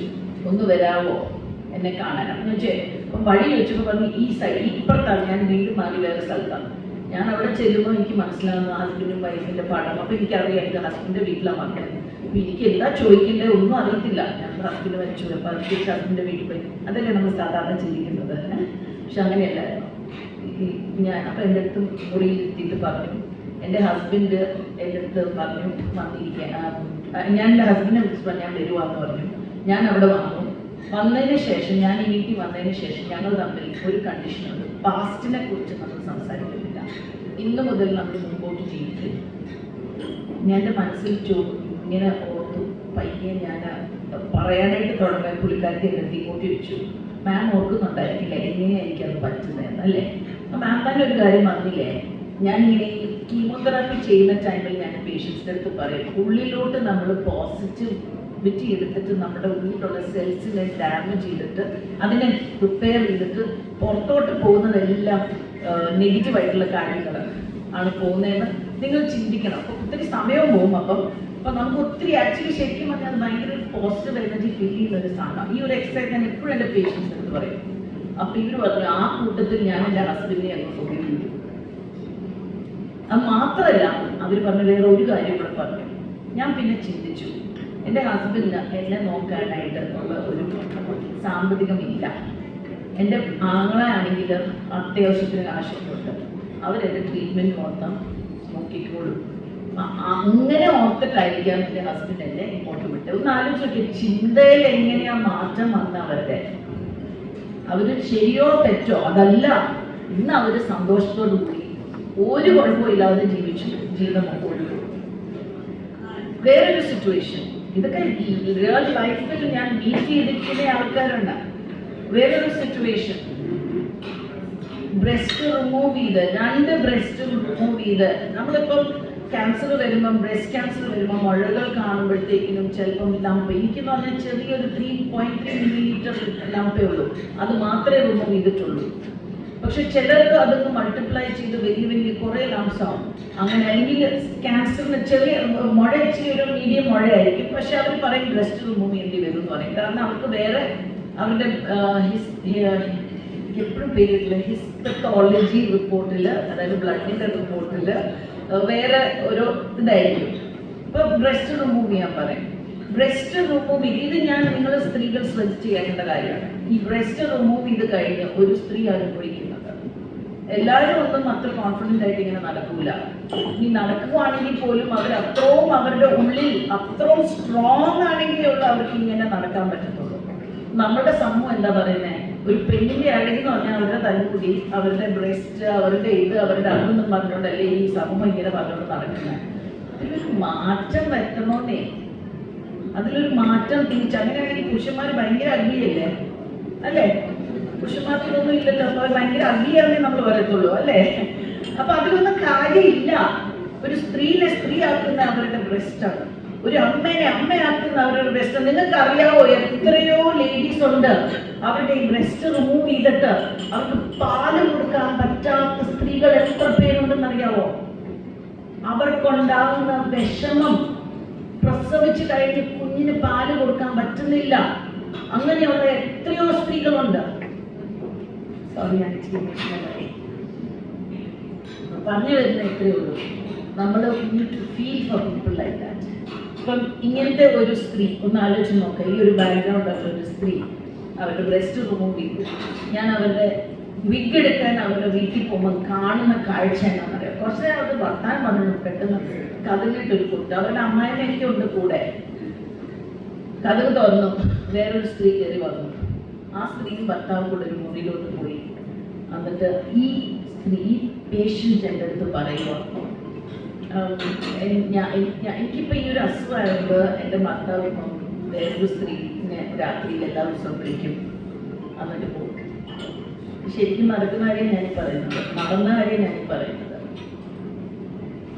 ഒന്ന് വരാവോ എന്നെ കാണാൻ എന്ന് വെച്ചാൽ. അപ്പം വഴി വെച്ചപ്പോൾ പറഞ്ഞു ഈ സൈഡ് ഇപ്പുറത്താണ്, ഞാൻ വീട് മാറി വേറെ സ്ഥലത്താണ്. ഞാൻ അവിടെ ചെല്ലുമ്പോൾ എനിക്ക് മനസ്സിലാവുന്നു ഹസ്ബൻഡും വൈഫിൻ്റെ പാഠം. അപ്പോൾ എനിക്കറിയാം എൻ്റെ ഹസ്ബൻഡിൻ്റെ വീട്ടിലാണ് വന്നത്. അപ്പോൾ എനിക്ക് എന്താ ചോദിക്കേണ്ടത് ഒന്നും അറിയത്തില്ല. ഞാൻ ഹസ്ബൻഡ് വെച്ചു, അപ്പോൾ അത് തിരിച്ച് ഹസ്ബൻഡിൻ്റെ വീട്ടിൽ പോയി. അതല്ലേ നമ്മൾ സാധാരണ ചിന്തിക്കുന്നത്. പക്ഷെ അങ്ങനെയല്ലായിരുന്നു. ഞാൻ അപ്പോൾ എൻ്റെ അടുത്ത് മുറിയിൽ എത്തിയിട്ട് പറഞ്ഞു, എൻ്റെ ഹസ്ബൻഡ് എൻ്റെ അടുത്ത് പറഞ്ഞു വന്നിരിക്കാൻ. ഞാൻ എൻ്റെ ഹസ്ബൻഡിനെ വിളിച്ച് പറഞ്ഞു ഞാൻ വരുവാന്ന് പറഞ്ഞു. ഞാൻ അവിടെ വന്നു. വന്നതിന് ശേഷം ഞാൻ ഈ വീട്ടിൽ വന്നതിന് ശേഷം ഞങ്ങൾ തമ്മിൽ ഒരു കണ്ടീഷനുണ്ട്, പാസ്റ്റിനെ കുറിച്ച് നമ്മൾ സംസാരിക്കുന്നില്ല. ഇന്ന് മുതൽ നമ്മൾ മുമ്പോട്ട് ജീവിക്കും. ഞാൻ എൻ്റെ മനസ്സിൽ ഇങ്ങനെ ഓർത്തു. പയ്യെ ഞാൻ പറയാനായിട്ട് തുടങ്ങാൻ പുള്ളിക്കാരത്തെ എൻ്റെ ഇങ്ങോട്ട് വെച്ചു. മാം ഓർക്കുന്നുണ്ടായിരിക്കില്ല എങ്ങനെയാണ് എനിക്കത് പറ്റുന്നതെന്ന് അല്ലേ? അപ്പം മാം തന്നെ ഒരു കാര്യം പറഞ്ഞില്ലേ, ഞാനിങ്ങനെ ഈ കീമോതെറാപ്പി ചെയ്യുന്ന ടൈമിൽ ഞാൻ പേഷ്യൻസിൻ്റെ അടുത്ത് പറയും, ഉള്ളിലോട്ട് നമ്മൾ പോസിറ്റിവിറ്റി എടുത്തിട്ട് നമ്മുടെ ഉള്ളിലുള്ള സെൽസിനെ ഡാമേജ് ചെയ്തിട്ട് അതിനെ പ്രിപ്പയർ ചെയ്തിട്ട് പുറത്തോട്ട് പോകുന്നതെല്ലാം നെഗറ്റീവായിട്ടുള്ള കാര്യങ്ങൾ ആണ് പോകുന്നതെന്ന് നിങ്ങൾ ചിന്തിക്കണം. അപ്പോൾ ഒത്തിരി സമയവും പോകും. അപ്പം നമുക്ക് ഒത്തിരി ആക്ച്വലി ശരിക്കും പറഞ്ഞാൽ അത് ഭയങ്കര പോസിറ്റീവ് എനർജി ഫീൽ ചെയ്യുന്ന ഒരു സാധനം. ഈ ഒരു എക്സസൈസ് ഞാൻ എപ്പോഴും എൻ്റെ പേഷ്യൻസിൻ്റെ അടുത്ത് പറയും. അപ്പോൾ ഇവർ പറഞ്ഞു ആ കൂട്ടത്തിൽ ഞാൻ എൻ്റെ ഹസ്ബൻഡിനെ അങ്ങ് ഉപയോഗിക്കും. അത് മാത്രമല്ല അവർ പറഞ്ഞ വേറെ ഒരു കാര്യം കൂടെ പറഞ്ഞു. ഞാൻ പിന്നെ ചിന്തിച്ചു, എൻ്റെ ഹസ്ബൻഡിന് എന്നെ നോക്കാനായിട്ട് ഉള്ള ഒരു സാമ്പത്തികമില്ല. എൻ്റെ ആങ്ങളാണെങ്കിൽ അത്യാവശ്യത്തിന് കാശൊക്കെ അവരെൻ്റെ ട്രീറ്റ്മെൻറ്റ് മൊത്തം നോക്കിക്കോളും. അങ്ങനെ ഓർത്തിട്ടായിരിക്കാം എൻ്റെ ഹസ്ബൻഡ് എന്നെ ഇങ്ങോട്ട് വിട്ടത്. ഒന്ന് ആലോചിച്ചോക്കെ ചിന്തയിൽ എങ്ങനെയാ മാറ്റം വന്ന അവരുടെ. അവർ ശരിയോ തെറ്റോ അതല്ല, ഇന്ന് അവർ സന്തോഷത്തോടു കൂടി ഒരു കുഴപ്പമില്ലാതെ ജീവിതം മുമ്പോട്ട്. വേറൊരു സിറ്റുവേഷൻ, ഇതൊക്കെ റിയൽ ലൈഫിൽ ഞാൻ മീറ്റ് ചെയ്തിരിക്കുന്ന ആൾക്കാരുണ്ട്. വേറൊരു സിറ്റുവേഷൻ, ബ്രസ്റ്റ് റിമൂവ് ചെയ്ത് 2 ബ്രസ്റ്റ് റിമൂവ് ചെയ്ത്. നമ്മളിപ്പം ക്യാൻസർ വരുമ്പം, ബ്രസ്റ്റ് ക്യാൻസർ വരുമ്പോൾ മുഴകൾ കാണുമ്പോഴത്തേക്കിനും ചിലപ്പം ലംപ്, എനിക്കെന്ന് പറഞ്ഞാൽ ചെറിയൊരു 3.3 മില്ലിമീറ്റർ ലംപേ ഉള്ളൂ, അത് മാത്രമേ റിമൂവ് ചെയ്തിട്ടുള്ളൂ. പക്ഷെ ചിലർക്ക് അതൊന്ന് മൾട്ടിപ്ലൈ ചെയ്ത് വലിയ കുറേ ലംസ് ആവും. അങ്ങനെ അല്ലെങ്കിൽ ക്യാൻസറിന് ചെറിയ മുഴ ഇച്ചിരി ഒരു മീഡിയം മുഴയായിരിക്കും, പക്ഷെ അവർ പറയും ബ്രസ്റ്റ് റിമൂവ് ചെയ്യേണ്ടി വരും എന്ന് പറയും. കാരണം അവർക്ക് വേറെ അവരുടെ എപ്പോഴും പേരിട്ടില്ല ഹിസ്റ്റോളജി റിപ്പോർട്ടിൽ, അതായത് ബ്ലഡിൻ്റെ റിപ്പോർട്ടിൽ വേറെ ഓരോ ഇതായിരിക്കും. ഇപ്പോൾ ബ്രസ്റ്റ് റിമൂവ് ചെയ്യാൻ പറയും. ബ്രസ്റ്റ് റിമൂവ് ചെയ്ത് ഇത് ഞാൻ നിങ്ങൾ സ്ത്രീകൾ ശ്രദ്ധിച്ച് കേൾക്കേണ്ട കാര്യമാണ്. ഈ ബ്രസ്റ്റ് റിമൂവ് ചെയ്ത് കഴിഞ്ഞ് ഒരു സ്ത്രീ അനുഭവിക്കുന്നത്, എല്ലാവരും ഒന്നും അത്ര കോൺഫിഡൻ്റ് ആയിട്ട് ഇങ്ങനെ നടക്കൂല. ഇനി നടക്കുവാണെങ്കിൽ പോലും അവർ അത്രയും അവരുടെ ഉള്ളിൽ അത്രയും സ്ട്രോങ് ആണെങ്കിലേ ഉള്ളൂ അവർക്ക് ഇങ്ങനെ നടക്കാൻ പറ്റത്തുള്ളൂ. നമ്മുടെ സമൂഹം എന്താ പറയുന്നത്, ഒരു പെണ്ണിൻ്റെ അഴകെന്ന് പറഞ്ഞാൽ അവരുടെ തലമുടി, അവരുടെ ബ്രസ്റ്റ്, അവരുടെ ഇത്, അവരുടെ അതൊന്നും പറഞ്ഞുകൊണ്ടല്ലേ ഈ സമൂഹം ഇങ്ങനെ പറഞ്ഞുകൊണ്ട് നടക്കുന്നത്. അതിലൊരു മാറ്റം വരുത്തണമെന്നേ, അതിലൊരു മാറ്റം തിരിച്ച്. അങ്ങനെയാണെങ്കിൽ പുരുഷന്മാർ ഭയങ്കര അഗ്നിയല്ലേ അല്ലേ? പുരുഷന്മാർക്ക് ഇതൊന്നും ഇല്ലല്ലോ, അപ്പോൾ അവർ ഭയങ്കര അഗ്നിയാണെന്നേ നമ്മൾ പറയത്തുള്ളൂ അല്ലേ? അപ്പൊ അതിലൊന്നും കാര്യമില്ല. ഒരു സ്ത്രീനെ സ്ത്രീ ആക്കുന്ന അവരുടെ ബ്രസ്റ്റാണ്. ഒരു അമ്മേനെ അമ്മയാക്കുന്ന അവരുടെ ബ്രസ്റ്റ്. നിങ്ങൾക്ക് അറിയാവോ എത്രയോ ലേഡീസ് ഉണ്ട് അവരുടെ ഈ ബ്രസ്റ്റ് റിമൂവ് ചെയ്തിട്ട് അവർക്ക് പാല് കൊടുക്കാൻ പറ്റാത്ത സ്ത്രീകൾ എത്ര പേരുണ്ടെന്ന് അറിയാവോ? അവർക്കുണ്ടാകുന്ന വിഷമം, പ്രസവിച്ച് കഴിഞ്ഞ് കുഞ്ഞിന് പാല് കൊടുക്കാൻ പറ്റുന്നില്ല, അങ്ങനെയുള്ള എത്രയോ സ്ത്രീകളുണ്ട്. സോറി, ഞാൻ പറഞ്ഞു വരുന്ന എത്രയേ ഉള്ളൂ. നമ്മൾ feel for people like that. ഇപ്പം ഇങ്ങനത്തെ ഒരു സ്ത്രീ ഒന്ന് ആലോചിച്ച് നോക്കുക. ഈ ഒരു ബാക്ക്ഗ്രൗണ്ട് ഉള്ള ഒരു സ്ത്രീ അവരുടെ ബ്രസ്റ്റ് റിമൂവ് ചെയ്തു. ഞാൻ അവരുടെ വിഗ് എടുക്കാൻ അവരുടെ വീട്ടിൽ പോകുമ്പോൾ കാണുന്ന കാഴ്ച എന്താണെന്നറിയാം. കുറച്ച് നേരം അവരുടെ വർത്താനം പറഞ്ഞു, പെട്ടെന്ന് കഥകിട്ടൊരു കുട്ടി, അവരുടെ അമ്മായിനെ എനിക്കുണ്ട് കൂടെ. കഥക് തുറന്നു, വേറൊരു സ്ത്രീ കയറി വന്നു. ആ സ്ത്രീയും ഭർത്താവും കൂടെ ഒരു മുറിയിലോട്ട് പോയി. എന്നിട്ട് ഈ സ്ത്രീ പേഷ്യൻ്റ് എൻ്റെ അടുത്ത് പറയുക, എനിക്കിപ്പോൾ ഈ ഒരു അസുഖമായത് എൻ്റെ ഭർത്താവ് വേറൊരു സ്ത്രീനെ രാത്രിയിൽ എല്ലാ ദിവസവും വിളിക്കും, എന്നിട്ട് പോകും. ശരിക്കും നടക്കുന്ന കാര്യം ഞാൻ പറയുന്നത്, നടന്ന കാര്യം ഞാൻ പറയുന്നത്.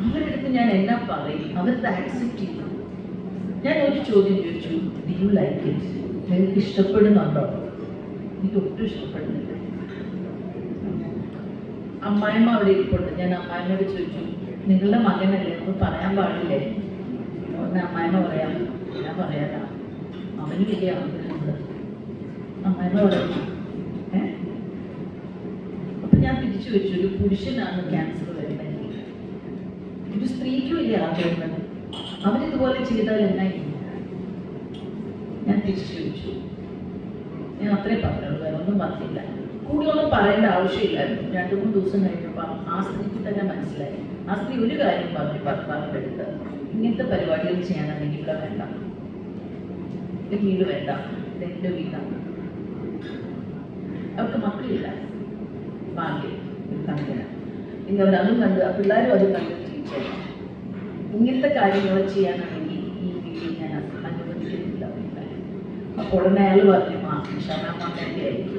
അവരുടെ അടുത്ത് ഞാൻ എന്നാ പറയും? അവരത് ആക്സെപ്റ്റ് ചെയ്തു. ഞാൻ ഒരു ചോദ്യം ചോദിച്ചു, ഡു യു ലൈക്ക് ഇറ്റ്? നിങ്ങൾക്ക് ഇഷ്ടപ്പെടുന്നുണ്ടോ? എനിക്ക് ഒട്ടും ഇഷ്ടപ്പെടുന്നില്ല. അമ്മായിമ്മ അവിടെ ഇരിപ്പുണ്ട്. ഞാൻ അമ്മായിമ്മയോട് ചോദിച്ചു, നിങ്ങളുടെ മകനല്ലേ, നമുക്ക് പറയാൻ പാടില്ലേ? ഒന്ന് അമ്മായിമ്മ പറയാം. ഞാൻ പറയാല, അവന് വലിയ ആഗ്രഹമുണ്ട്. അമ്മായിമ്മ പറയുന്നു. അപ്പൊ ഞാൻ തിരിച്ചു വെച്ചു, ഒരു പുരുഷനാണ് ക്യാൻസർ വരുന്നത്, ഒരു സ്ത്രീക്ക് വലിയ ആഗ്രഹമുണ്ട്, അവരിതുപോലെ ചെയ്താൽ എന്നായിരിക്കും? ഞാൻ തിരിച്ചു വെച്ചു. ഞാൻ അത്രേ പറഞ്ഞുള്ളൂ, വേറെ ഒന്നും പറഞ്ഞില്ല. കൂടുതലൊന്നും പറയേണ്ട ആവശ്യമില്ലായിരുന്നു. 2-3 ദിവസം കഴിഞ്ഞപ്പോൾ ആ സ്ത്രീക്ക് തന്നെ മനസ്സിലായി. ആ സ്ത്രീ ഒരു കാര്യം പറഞ്ഞു ഭർത്താവിൻ്റെ അടുത്ത്, ഇങ്ങനത്തെ പരിപാടികൾ ചെയ്യാനാണെങ്കിൽ ഇവിടെ വേണ്ട, വീട് വേണ്ട, എൻ്റെ വീടാണ്. അവർക്ക് മക്കളില്ല, ഭാഗ്യം കണ്ടില്ല. നിങ്ങൾ അതും കണ്ട്, പിള്ളേരും അതും കണ്ട് ജീവിച്ചേ. ഇങ്ങനത്തെ കാര്യങ്ങൾ ചെയ്യാനാണെങ്കിൽ ഈ വീട്ടിൽ ഞാൻ അനുവദിക്കുന്നില്ല. അപ്പോൾ ഉടനെ അയാൾ പറഞ്ഞു, ക്ഷമാമാൻ്റെ ആയിരിക്കും.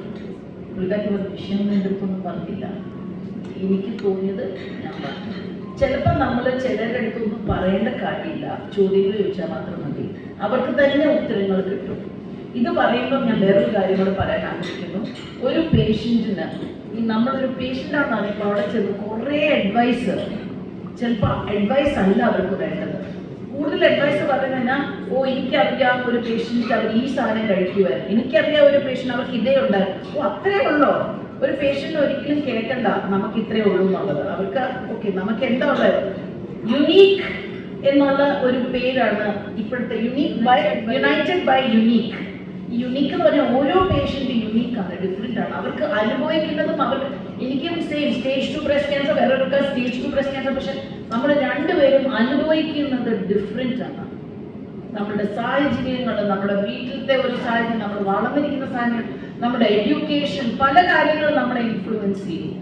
പുള്ളിക്കാർക്ക് ഒരു വിഷയം എൻ്റെ അടുത്തൊന്നും പറഞ്ഞില്ല. എനിക്ക് തോന്നിയത് ഞാൻ പറഞ്ഞു. ചിലപ്പോൾ നമ്മൾ ചിലരുടെ അടുത്തൊന്നും പറയേണ്ട കാര്യമില്ല, ചോദ്യങ്ങൾ ചോദിച്ചാൽ മാത്രം മതി, അവർക്ക് തന്നെ ഉത്തരങ്ങൾ കിട്ടും. ഇത് പറയുമ്പോൾ ഞാൻ വേറൊരു കാര്യം കൂടെ പറയാൻ ആഗ്രഹിക്കുന്നു. ഒരു പേഷ്യൻറ്റിന്, ഈ നമ്മളൊരു പേഷ്യൻ്റാണെന്ന് അറിയുമ്പോൾ അവിടെ ചെന്ന് കുറേ അഡ്വൈസ്, ചിലപ്പോൾ അഡ്വൈസ് അല്ല അവർക്ക് വേണ്ടത്. കൂടുതൽ അഡ്വൈസ് പറഞ്ഞു കഴിഞ്ഞാൽ, എനിക്കറിയാം ഒരു പേഷ്യൻറ്റ് അവർ ഈ സാധനം കഴിക്കുമായിരുന്നു, എനിക്കറിയാം ഒരു പേഷ്യൻ്റ് അവർക്ക് ഇതേ ഉണ്ടായിരുന്നു. അത്രേ ഉള്ളോ? ഒരു പേഷ്യൻ്റ് ഒരിക്കലും കേൾക്കണ്ട നമുക്ക് ഇത്രേ ഉള്ളൂ എന്നുള്ളത്. അവർക്ക് ഓക്കെ, നമുക്ക് എന്താ ഉള്ളത്? യുണീക്ക് എന്നുള്ള ഒരു പേരാണ് ഇപ്പോഴത്തെ യുണൈറ്റഡ് ബൈ യുണീക്ക്. യുണീക്ക് എന്ന് പറഞ്ഞാൽ ഓരോ പേഷ്യൻ്റ് യുണീക്കാണ്, ഡിഫറെൻ്റ് ആണ്. അവർക്ക് അനുഭവിക്കുന്നതും അവർക്ക്, എനിക്കും സെയിം സ്റ്റേജ് 2 ബ്രസ്റ്റ് ക്യാൻസർ, വേറൊരു സ്റ്റേജ് 2 ബ്രസ്റ്റ് ക്യാൻസർ. പക്ഷെ നമ്മൾ രണ്ടുപേരും അനുഭവിക്കുന്നത് ഡിഫറെൻ്റ് ആണ്. നമ്മുടെ സാഹചര്യങ്ങൾ, നമ്മുടെ വീട്ടിലത്തെ ഒരു സാഹചര്യം, നമ്മൾ വളർന്നിരിക്കുന്ന സാഹചര്യം, നമ്മുടെ എഡ്യൂക്കേഷൻ, പല കാര്യങ്ങളും നമ്മളെ ഇൻഫ്ലുവൻസ് ചെയ്യും.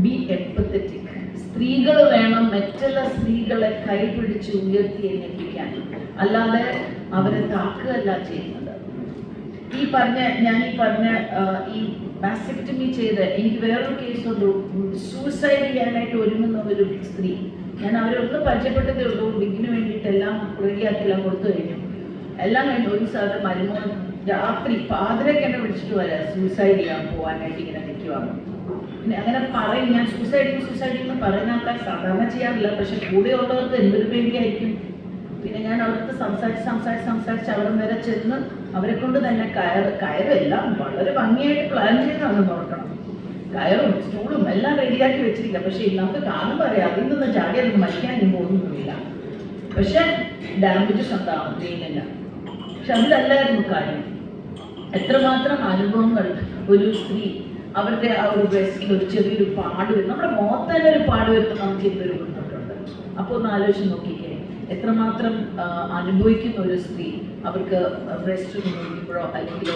B empathetic. സ്ത്രീകൾ വേണം മറ്റുള്ള സ്ത്രീകളെ കൈപിടിച്ച് ഉയർത്തി എണ്ണിപ്പിക്കാൻ, അല്ലാതെ അവരെ താക്കുകയല്ല ചെയ്യുന്നത്. ഞാൻ ഈ പറഞ്ഞ ഈ വാസെക്ടമി ചെയ്ത് എനിക്ക് വേറൊരു കേസ് ഉണ്ട്. സൂസൈഡ് ചെയ്യാനായിട്ട് ഒരുങ്ങുന്ന ഒരു സ്ത്രീ. ഞാൻ അവരൊന്ന് പരിചയപ്പെട്ടതേ ഉള്ളൂ. വിഗിന് വേണ്ടിയിട്ട് എല്ലാം റെഡിയാക്കിയെല്ലാം കൊടുത്തു കഴിഞ്ഞു. എല്ലാം കഴിഞ്ഞു. ഒരു സാറ് മരുമോൻ രാത്രി പാതിരക്ക് എന്നെ വിളിച്ചിട്ട് വരാം, സൂസൈഡ് ചെയ്യാൻ പോകാനായിട്ട് ഇങ്ങനെ നിൽക്കുവാണ്. പിന്നെ അങ്ങനെ പറയും, ഞാൻ സൂസൈഡ് എന്ന് പറയുന്ന ആൾക്കാർ സാധാരണ ചെയ്യാറില്ല, പക്ഷെ കൂടെ ഉള്ളവർക്ക് എന്തൊരു പേടിയായിരിക്കും. പിന്നെ ഞാൻ അവർക്ക് സംസാരിച്ച് അവിടെ വരെ ചെന്ന് അവരെ കൊണ്ട് തന്നെ കയറെല്ലാം വളരെ ഭംഗിയായിട്ട് പ്ലാൻ ചെയ്താണ് നോക്കണം. കയറും സ്റ്റൂളും എല്ലാം റെഡിയാക്കി വെച്ചിരിക്കുക. പക്ഷെ നമുക്ക് കാണുമ്പോൾ അറിയാം, അതിൽ നിന്ന് ചാടി അതൊന്നും മരിക്കാൻ പോകുന്നൊന്നുമില്ല. പക്ഷെ ഡാമേജസ് ഉണ്ടാവും ചെയ്യുന്നില്ല. പക്ഷെ അതിലല്ലായിരുന്നു കാര്യം. എത്രമാത്രം അനുഭവങ്ങൾ ഒരു സ്ത്രീ അവരുടെ ആ ഒരു ബ്രസ്റ്റിൽ ഒരു ചെറിയൊരു പാട് വരും, നമ്മുടെ മുഖത്ത് തന്നെ ഒരു പാട് വരുമ്പോൾ നമുക്ക് ഇതൊരു ബുദ്ധിമുട്ടുണ്ട്. അപ്പോൾ ഒന്ന് ആലോചിച്ച് നോക്കിക്കേ, എത്രമാത്രം അനുഭവിക്കുന്ന ഒരു സ്ത്രീ അവർക്ക് ബ്രസ്റ്റ് നോക്കുമ്പോഴോ അല്ലെങ്കിൽ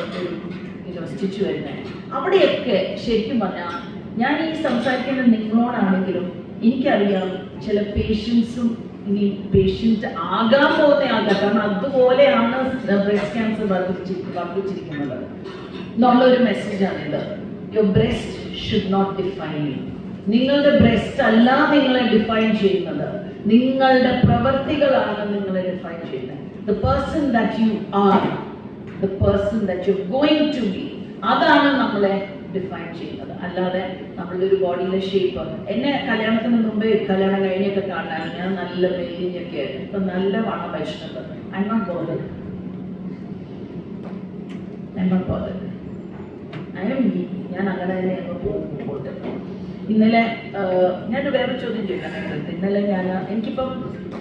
ഒരു സ്റ്റിച്ച് വരുന്നത്. അവിടെയൊക്കെ ശരിക്കും പറഞ്ഞാൽ ഞാൻ ഈ സംസാരിക്കുന്നത് നിങ്ങളോടാണെങ്കിലും എനിക്കറിയാം ചില പേഷ്യൻസും ഇനി പേഷ്യൻ്റ് ആകാൻ പോകുന്ന ആൾക്കാർ, കാരണം അതുപോലെയാണ് ബ്രസ്റ്റ് ക്യാൻസർ വർദ്ധിച്ചിരിക്കുന്നത് എന്നുള്ളൊരു മെസ്സേജാണിത്. Your breast should not define you. നിങ്ങളുടെ ബ്രസ്റ്റ് അല്ല നിങ്ങളെ ഡിഫൈൻ ചെയ്യുന്നത്. നിങ്ങളുടെ പ്രവർത്തികളാണ് നിങ്ങളെ ഡിഫൈൻ ചെയ്യുന്നത്. The person that you are, the person that you going to be, അതാണ് നമ്മളെ ഡിഫൈൻ ചെയ്യുന്നത്. അല്ലാതെ നമ്മളുടെ ഒരു ബോഡിയിലെ ഷേപ്പ്. എന്നെ കല്യാണത്തിന് മുമ്പേ കല്യാണം കഴിഞ്ഞൊക്കെ കാണാൻ ഞാൻ നല്ല മെലിഞ്ഞൊക്കെ ആയിരുന്നു. ഇപ്പൊ നല്ല വണ്ണം വെച്ചിട്ടുണ്ട്. I am not bothered. ഞാൻ അങ്ങനെ തന്നെ പോയിട്ട് ഇന്നലെ ഞാൻ വേറെ ചോദ്യം ചോദിക്കാൻ. ഇന്നലെ എനിക്കിപ്പം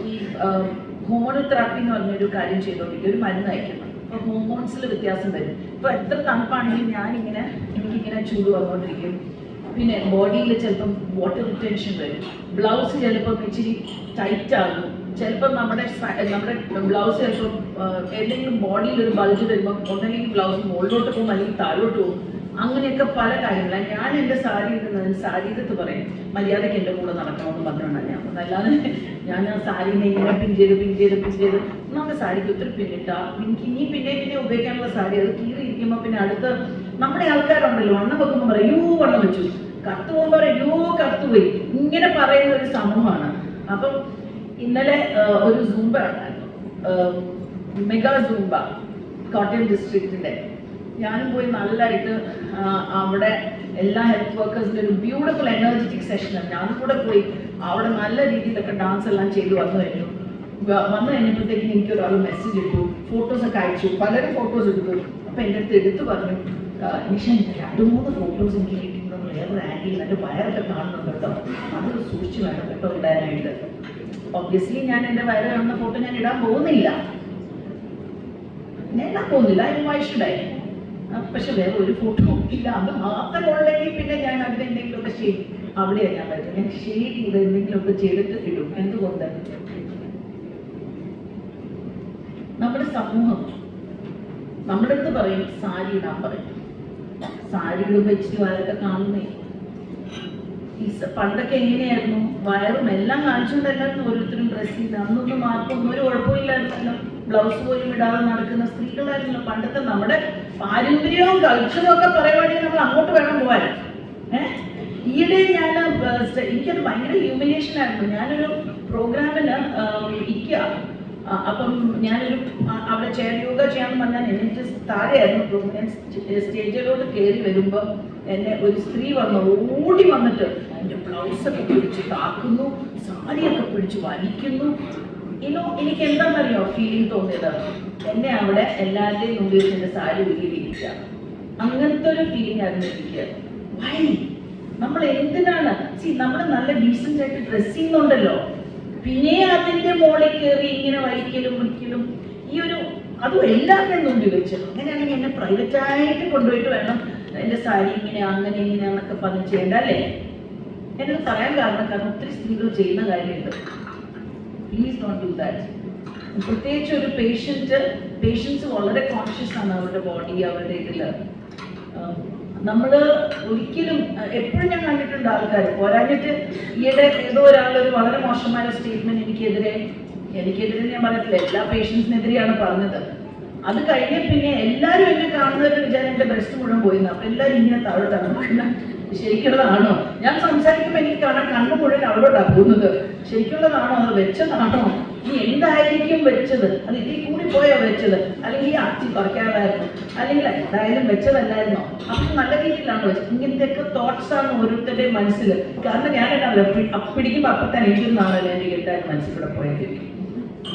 ഈ ഹോർമോണൽ തെറാപ്പി എന്ന് പറഞ്ഞൊരു കാര്യം ചെയ്തോണ്ടിരിക്കും. ഒരു മരുന്ന് അയക്കണം. അപ്പോൾ ഹോർമോൺസിൽ വ്യത്യാസം വരും. ഇപ്പോൾ എത്ര തണുപ്പാണെങ്കിലും എനിക്കിങ്ങനെ ചൂട് വന്നുകൊണ്ടിരിക്കും. പിന്നെ ബോഡിയിൽ ചിലപ്പം വാട്ടർ റിറ്റൻഷൻ വരും. ബ്ലൗസ് ചിലപ്പം ഇച്ചിരി ടൈറ്റ് ആകും. ചിലപ്പോൾ നമ്മുടെ ബ്ലൗസ് ചിലപ്പം ഏതെങ്കിലും ബോഡിയിൽ ഒരു ബൾജ് വരുമ്പം ഒന്നെങ്കിൽ ബ്ലൗസ് മുകളിലോട്ട് പോകും അല്ലെങ്കിൽ താഴോട്ട് പോകും. അങ്ങനെയൊക്കെ പല കാര്യങ്ങളാണ്. ഞാൻ എൻ്റെ സാരിയെടുത്ത് പറയും മര്യാദയ്ക്ക് എൻ്റെ കൂടെ നടക്കണമെന്ന് പറഞ്ഞുകൊണ്ടാണ് ഞാൻ. അല്ലാതെ ഞാൻ ആ സാരീനെ ഇങ്ങനെ പിൻ ചെയ്ത് നമ്മുടെ സാരിക്ക് ഒത്തിരി പിന്നിട്ടാ എനിക്ക് ഇനി പിന്നെ ഉപയോഗിക്കാനുള്ള സാരി അത് കീറിയിരിക്കുമ്പോൾ പിന്നെ അടുത്ത് നമ്മുടെ ആൾക്കാരുണ്ടല്ലോ വണ്ണം വെക്കുമ്പോൾ പറയും വണ്ണം വെച്ചു, കത്ത് പോകുമ്പോൾ പറയും കത്തുപോയി, ഇങ്ങനെ പറയുന്ന ഒരു സമൂഹമാണ്. അപ്പം ഇന്നലെ ഒരു സൂംബ ഉണ്ടായിരുന്നു, മെഗാ സൂംബ കോട്ടയം ഡിസ്ട്രിക്റ്റിൻ്റെ. ഞാനും പോയി നല്ലതായിട്ട് അവിടെ എല്ലാ ഹെൽത്ത് വർക്കേഴ്സിൻ്റെ ഒരു ബ്യൂട്ടിഫുൾ എനർജറ്റിക് സെഷനാണ്. ഞാനും കൂടെ പോയി അവിടെ നല്ല രീതിയിലൊക്കെ ഡാൻസ് എല്ലാം ചെയ്ത് വന്നു കഴിഞ്ഞപ്പോഴത്തേക്കും എനിക്കൊരാൾ മെസ്സേജ് ഇട്ടു, ഫോട്ടോസൊക്കെ അയച്ചു. പലരും ഫോട്ടോസ് എടുത്തു. അപ്പം എൻ്റെ അടുത്ത് എടുത്ത് പറഞ്ഞു, നിഷ 2-3 ഫോട്ടോസ് എനിക്ക് കിട്ടിയിട്ടുണ്ടോ, വേറൊരു ആൻറ്റിയിൽ എൻ്റെ വയറൊക്കെ കാണുന്നുണ്ട് കേട്ടോ, അത് സൂക്ഷിച്ച് വേണം കേട്ടോ ഇടാനായിട്ട്. ഒബ്വിയസ്ലി ഞാൻ എൻ്റെ വയറ് കാണുന്ന ഫോട്ടോ ഞാൻ ഇടാൻ പോകുന്നില്ല. വായിച്ചിടായി. പക്ഷെ വേറെ ഒരു ഫോട്ടോ ഇല്ല. അത് മാത്രമുള്ളെങ്കിൽ പിന്നെ ഞാൻ അതിനെന്തെങ്കിലുമൊക്കെ ചെയ്യും. അവിടെയാണ് ഞാൻ വരുന്നത്. ഞാൻ ഷെയ്ഡ് ചെയ്ത് എന്തെങ്കിലുമൊക്കെ ചെയ്തിട്ട് ഇടും. എന്തുകൊണ്ട് നമ്മുടെ സമൂഹം നമ്മുടെ അടുത്ത് പറയും സാരി ഇടാൻ പറയും. സാരി ഇടുമ്പോൾ ഇച്ചിരി വയറൊക്കെ കാണുന്നേ. പണ്ടൊക്കെ എങ്ങനെയായിരുന്നു, വയറും എല്ലാം കാണിച്ചുകൊണ്ടല്ലായിരുന്നു ഓരോരുത്തരും ഡ്രസ് ചെയ്ത്. അന്നൊന്നും ആർക്കൊന്നും ഒരു കുഴപ്പമില്ലായിരുന്നല്ലോ. ബ്ലൗസ് പോലും ഇടാതെ നടക്കുന്ന സ്ത്രീകളായിരുന്നല്ലോ പണ്ടത്തെ. നമ്മുടെ പാരമ്പര്യവും കൾച്ചറും ഒക്കെ പറയുവാണെങ്കിൽ നമ്മൾ അങ്ങോട്ട് വേണം പോകാൻ. ഈയിടെ എനിക്കത് ഭയങ്കര ഹ്യൂമിലിയേഷൻ ആയിരുന്നു. ഞാനൊരു പ്രോഗ്രാമിന് അപ്പം ഞാനൊരു അവിടെ ചെയർ യോഗ ചെയ്യാമെന്ന് പറഞ്ഞാൽ എനിക്ക് താഴെയായിരുന്നു. ഞാൻ സ്റ്റേജിലോട്ട് കയറി വരുമ്പോൾ എന്നെ ഒരു സ്ത്രീ ഓടി വന്നിട്ട് എൻ്റെ ബ്ലൗസൊക്കെ പിടിച്ച് താക്കുന്നു, സാരിയൊക്കെ പിടിച്ച് വലിക്കുന്നു. എനിക്ക് എന്താണെന്നറിയോ ഫീലിംഗ് തോന്നിയത്, എന്നെ അവിടെ എല്ലാവരുടെയും മുമ്പിൽ എൻ്റെ സാരി ഉരുകിയിരിക്കുക. അങ്ങനത്തെ ഒരു ഫീലിംഗ് ആയിരുന്നു എനിക്ക്. വൈ നമ്മൾ എന്തിനാണ് നമ്മൾ നല്ല ഡീസൻ്റ് ആയിട്ട് ഡ്രസ് ചെയ്യുന്നുണ്ടല്ലോ, പിന്നെ അതിൻ്റെ മോളിൽ കയറി ഇങ്ങനെ വലിക്കലും വിളിക്കലും അതും എല്ലാവരുടെയും മുമ്പിൽ വെച്ച്. അങ്ങനെയാണെങ്കിൽ എന്നെ പ്രൈവറ്റായിട്ട് കൊണ്ടുപോയിട്ട് വേണം എൻ്റെ സാരി അങ്ങനെ ഇങ്ങനെയാന്നൊക്കെ പറഞ്ഞ് ചെയ്യേണ്ട അല്ലേ. എന്നത് പറയാൻ കാരണം ഒത്തിരി സ്ത്രീകൾ ചെയ്യുന്ന കാര്യമുണ്ട്. Please don't do that. പ്രത്യേകിച്ച് ഒരു പേഷ്യൻസ് വളരെ കോൺഷ്യസ് ആണ് അവരുടെ ബോഡി, അവരുടെ ഇതിൽ. നമ്മൾ ഒരിക്കലും എപ്പോഴും ഞാൻ കണ്ടിട്ടുണ്ട് ആൾക്കാർ പോരാഞ്ഞിട്ട് ഈയിടെ ഏതോ ഒരാളൊരു വളരെ മോശമായ സ്റ്റേറ്റ്മെന്റ് എനിക്കെതിരെ ഞാൻ പറഞ്ഞിട്ടില്ല, എല്ലാ പേഷ്യൻസിനെതിരെയാണ് പറഞ്ഞത്. അത് കഴിഞ്ഞ പിന്നെ എല്ലാവരും എന്നെ കാണുന്നവരുടെ വിചാരം എൻ്റെ ബ്രസ്റ്റ് മുഴുവൻ പോയിരുന്നു. അപ്പം എല്ലാവരും ഇങ്ങനെ താഴോട്ടാണ്. ശരിക്കുള്ളതാണോ? ഞാൻ സംസാരിക്കുമ്പോൾ എനിക്ക് കാണാൻ കണ്ണു മുഴുവൻ അവിടോട്ടാണ് പോകുന്നത്. ശരിക്കുള്ളതാണോ, അത് വെച്ചതാണോ, ഇനി എന്തായിരിക്കും വെച്ചത്, അത് ഇതിൽ കൂടി പോയോ വെച്ചത്, അല്ലെങ്കിൽ ഈ അച്ചി കുറയ്ക്കാതായിരുന്നു, അല്ലെങ്കിൽ എന്തായാലും വെച്ചതല്ലായിരുന്നോ, അപ്പം നല്ല രീതിയിലാണ് വെച്ചത്. ഇങ്ങനത്തെയൊക്കെ തോട്ട്സ് ആണ് ഓരോരുത്തരുടെയും മനസ്സിൽ. കാരണം ഞാൻ പിടിക്കുമ്പോൾ അപ്പത്താൻ എനിക്കൊന്നാണല്ലോ എൻ്റെ എല്ലാവരും മനസ്സിൽ കൂടെ പോയത്.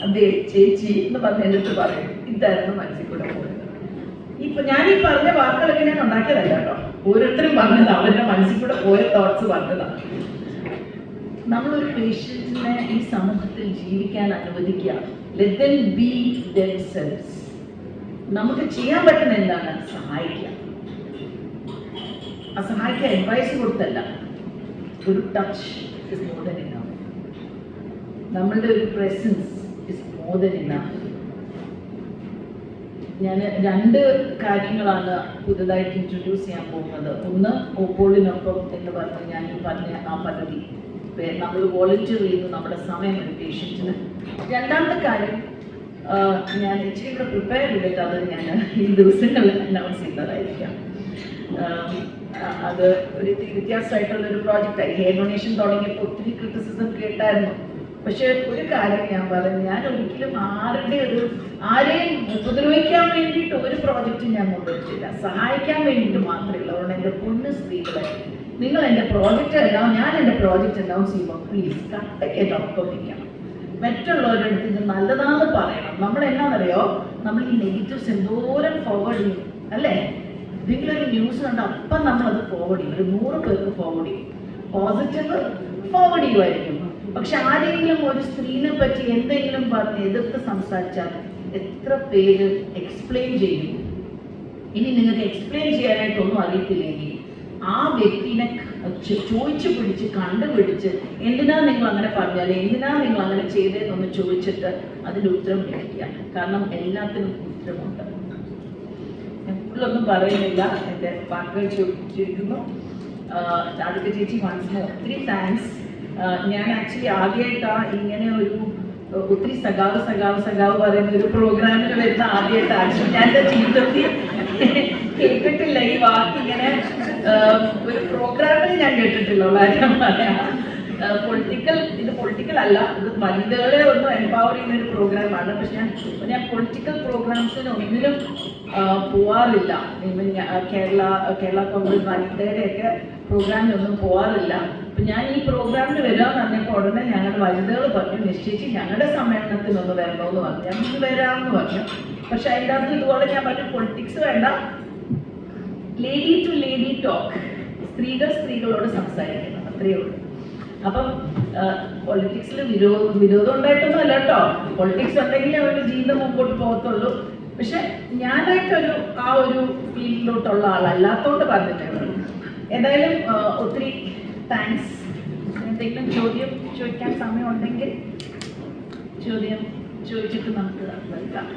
അതെ ചേച്ചി എന്ന് പറഞ്ഞ് എൻ്റെ അടുത്ത് പറയും, ഇതായിരുന്നു മനസ്സിൽ കൂടെ പോയത്. ഞാനീ പറഞ്ഞ വാക്കുകളൊക്കെ ഞാൻ ഉണ്ടാക്കിയതല്ല കേട്ടോ, ഓരോരുത്തരും പറഞ്ഞത് അവരുടെ മനസ്സിൽ കൂടെ പോയ തോട്ട്സ് പറഞ്ഞതാണ്. നമ്മളൊരു പേഷ്യൻസിനെ ഈ സമൂഹത്തിൽ ജീവിക്കാൻ അനുവദിക്കുക. Let them be themselves. നമുക്ക് ചെയ്യാൻ പറ്റുന്ന എന്താണ്? സഹായിക്കുക. ആ സഹായിക്കുക അഡ്വൈസ് കൊടുത്തല്ല, ഒരു touch is more than enough. നമ്മളുടെ ഒരു presence is more than enough. ഞാൻ 2 കാര്യങ്ങളാണ് പുതുതായിട്ട് ഇൻട്രൊഡ്യൂസ് ചെയ്യാൻ പോകുന്നത്. ഒന്ന് ഓപ്പോളിനൊപ്പം എന്ന് പറഞ്ഞ് ഞാൻ ഈ പറഞ്ഞ ആ പദ്ധതി നമ്മൾ വോളണ്ടിയർ ചെയ്യുന്നു നമ്മുടെ സമയം ഒരു പേഷ്യൻറ്റിന്. രണ്ടാമത്തെ കാര്യം ഞാൻ ഇച്ചിരി കൂടെ പ്രിപ്പയർ ചെയ്തിട്ട് അത് ഞാൻ ഈ ദിവസങ്ങളിൽ അനൗൺസ് ചെയ്യുന്നതായിരിക്കാം. അത് ഒരു വ്യത്യാസമായിട്ടുള്ളൊരു പ്രോജക്റ്റായി. ഹെയർ ഡൊണേഷൻ തുടങ്ങിയപ്പോൾ ഒത്തിരി ക്രിറ്റിസിസം കേട്ടായിരുന്നു. പക്ഷെ ഒരു കാര്യം ഞാൻ പറഞ്ഞു, ഞാൻ ഒരിക്കലും ആരെയും ഉപദ്രവിക്കാൻ വേണ്ടിയിട്ട് ഒരു പ്രോജക്റ്റും ഞാൻ കൊണ്ടുവച്ചില്ല, സഹായിക്കാൻ വേണ്ടിയിട്ട് മാത്രമേ ഉള്ളൂ. അതുകൊണ്ട് എൻ്റെ പൊണ്ണ് സ്ത്രീകളെ, നിങ്ങൾ എൻ്റെ പ്രോജക്റ്റ് ഉണ്ടാവും, ഞാൻ എൻ്റെ പ്രോജക്റ്റ് ഉണ്ടാവും ചെയ്യുമ്പോൾ പ്ലീസ് കട്ടയ്ക്ക് എൻ്റെ ഒപ്പം നിൽക്കണം. മറ്റുള്ളവരുടെ അടുത്ത് ഇത് നല്ലതാണെന്ന് പറയണം. നമ്മൾ എന്നാണെന്നറിയോ, നമ്മൾ ഈ നെഗറ്റീവ്സ് എന്തോരം ഫോർവേഡ് ചെയ്യും അല്ലേ? എന്തെങ്കിലും ഒരു ന്യൂസ് കണ്ട് അപ്പം നമ്മളത് ഫോർവേഡ് ചെയ്യും, ഒരു 100 പേർക്ക് ഫോർവേഡ് ചെയ്യും, പോസിറ്റീവ് ഫോർവേഡ് ചെയ്യുമായിരിക്കും. പക്ഷെ ആരെങ്കിലും ഒരു സ്ത്രീനെ പറ്റി എന്തെങ്കിലും പറഞ്ഞ് എതിർത്ത് സംസാരിച്ചാൽ എത്ര പേര് എക്സ്പ്ലെയിൻ ചെയ്യും? ഇനി നിങ്ങൾക്ക് എക്സ്പ്ലെയിൻ ചെയ്യാനായിട്ടൊന്നും അറിയത്തില്ലെങ്കിൽ ആ വ്യക്തിനെ ചോദിച്ചു പിടിച്ച് കണ്ടുപിടിച്ച് എന്തിനാ നിങ്ങൾ അങ്ങനെ പറഞ്ഞാൽ, എന്തിനാ നിങ്ങൾ അങ്ങനെ ചെയ്തതെന്നൊന്ന് ചോദിച്ചിട്ട് അതിൻ്റെ ഉത്തരം ലഭിക്കുക. കാരണം എല്ലാത്തിനും ഉത്തരമുണ്ട്. ഞാൻ കൂടുതലൊന്നും പറയുന്നില്ല, എൻ്റെ വാക്കുകൾ ചോദിച്ചിരിക്കുന്നു. രാധിക ചേച്ചി മനസ്സിന് ഒത്തിരി താങ്ക്സ്. ഞാൻ ആക്ച്വലി ആദ്യമായിട്ടാണ് ഇങ്ങനെ ഒത്തിരി സഖാവ് പറയുന്ന ഒരു പ്രോഗ്രാമിൽ വരുന്ന ആദ്യമായിട്ടാണ്. ആക്ച്വലി ഞാൻ എൻ്റെ ജീവിതത്തിൽ കേട്ടിട്ടില്ല ഈ വാക്ക്, ഇങ്ങനെ ഒരു പ്രോഗ്രാമിൽ ഞാൻ കേട്ടിട്ടില്ല. കാര്യം പറയാം, പൊളിറ്റിക്കൽ അല്ല, ഇത് വനിതകളെ ഒന്ന് എംപവർ ചെയ്യുന്ന ഒരു പ്രോഗ്രാമാണ്. പക്ഷെ ഞാൻ പൊളിറ്റിക്കൽ പ്രോഗ്രാംസിന് ഒന്നിനും പോവാറില്ല. കേരള കോൺഗ്രസ് വനിതയുടെയൊക്കെ പ്രോഗ്രാമിനൊന്നും പോവാറില്ല. അപ്പം ഞാൻ ഈ പ്രോഗ്രാമിന് വരാമെന്ന് പറഞ്ഞപ്പോൾ ഉടനെ ഞങ്ങളുടെ വനിതകൾ പറഞ്ഞു, നിശ്ചയിച്ച് ഞങ്ങളുടെ സമ്മേളനത്തിനൊന്ന് വരണമെന്ന് പറഞ്ഞു. ഞാൻ വരാമെന്ന് പറഞ്ഞു. പക്ഷെ അതിൻ്റെ അകത്ത് ഇതുപോലെ ഞാൻ പറഞ്ഞു, പൊളിറ്റിക്സ് വേണ്ട, ലേഡി ടു ലേഡി ടോക്ക്, സ്ത്രീകളോട് സംസാരിക്കണം, അത്രയേ ഉള്ളൂ. അപ്പം പൊളിറ്റിക്സിൽ വിരോധം ഉണ്ടായിട്ടൊന്നും അല്ല കേട്ടോ. പൊളിറ്റിക്സ് ഉണ്ടെങ്കിൽ അവരുടെ ജീവിതം മുമ്പോട്ട് പോകത്തുള്ളൂ. പക്ഷെ ഞാനായിട്ടൊരു ഒരു ഫീൽഡിലോട്ടുള്ള ആളല്ലാത്തോണ്ട് പറഞ്ഞിട്ടുണ്ട്. എന്തായാലും ഒത്തിരി താങ്ക്സ്. എന്തെങ്കിലും ചോദ്യം ചോദിക്കാൻ സമയമുണ്ടെങ്കിൽ ചോദ്യം ചോദിച്ചിട്ട് നമുക്ക് നൽകാം.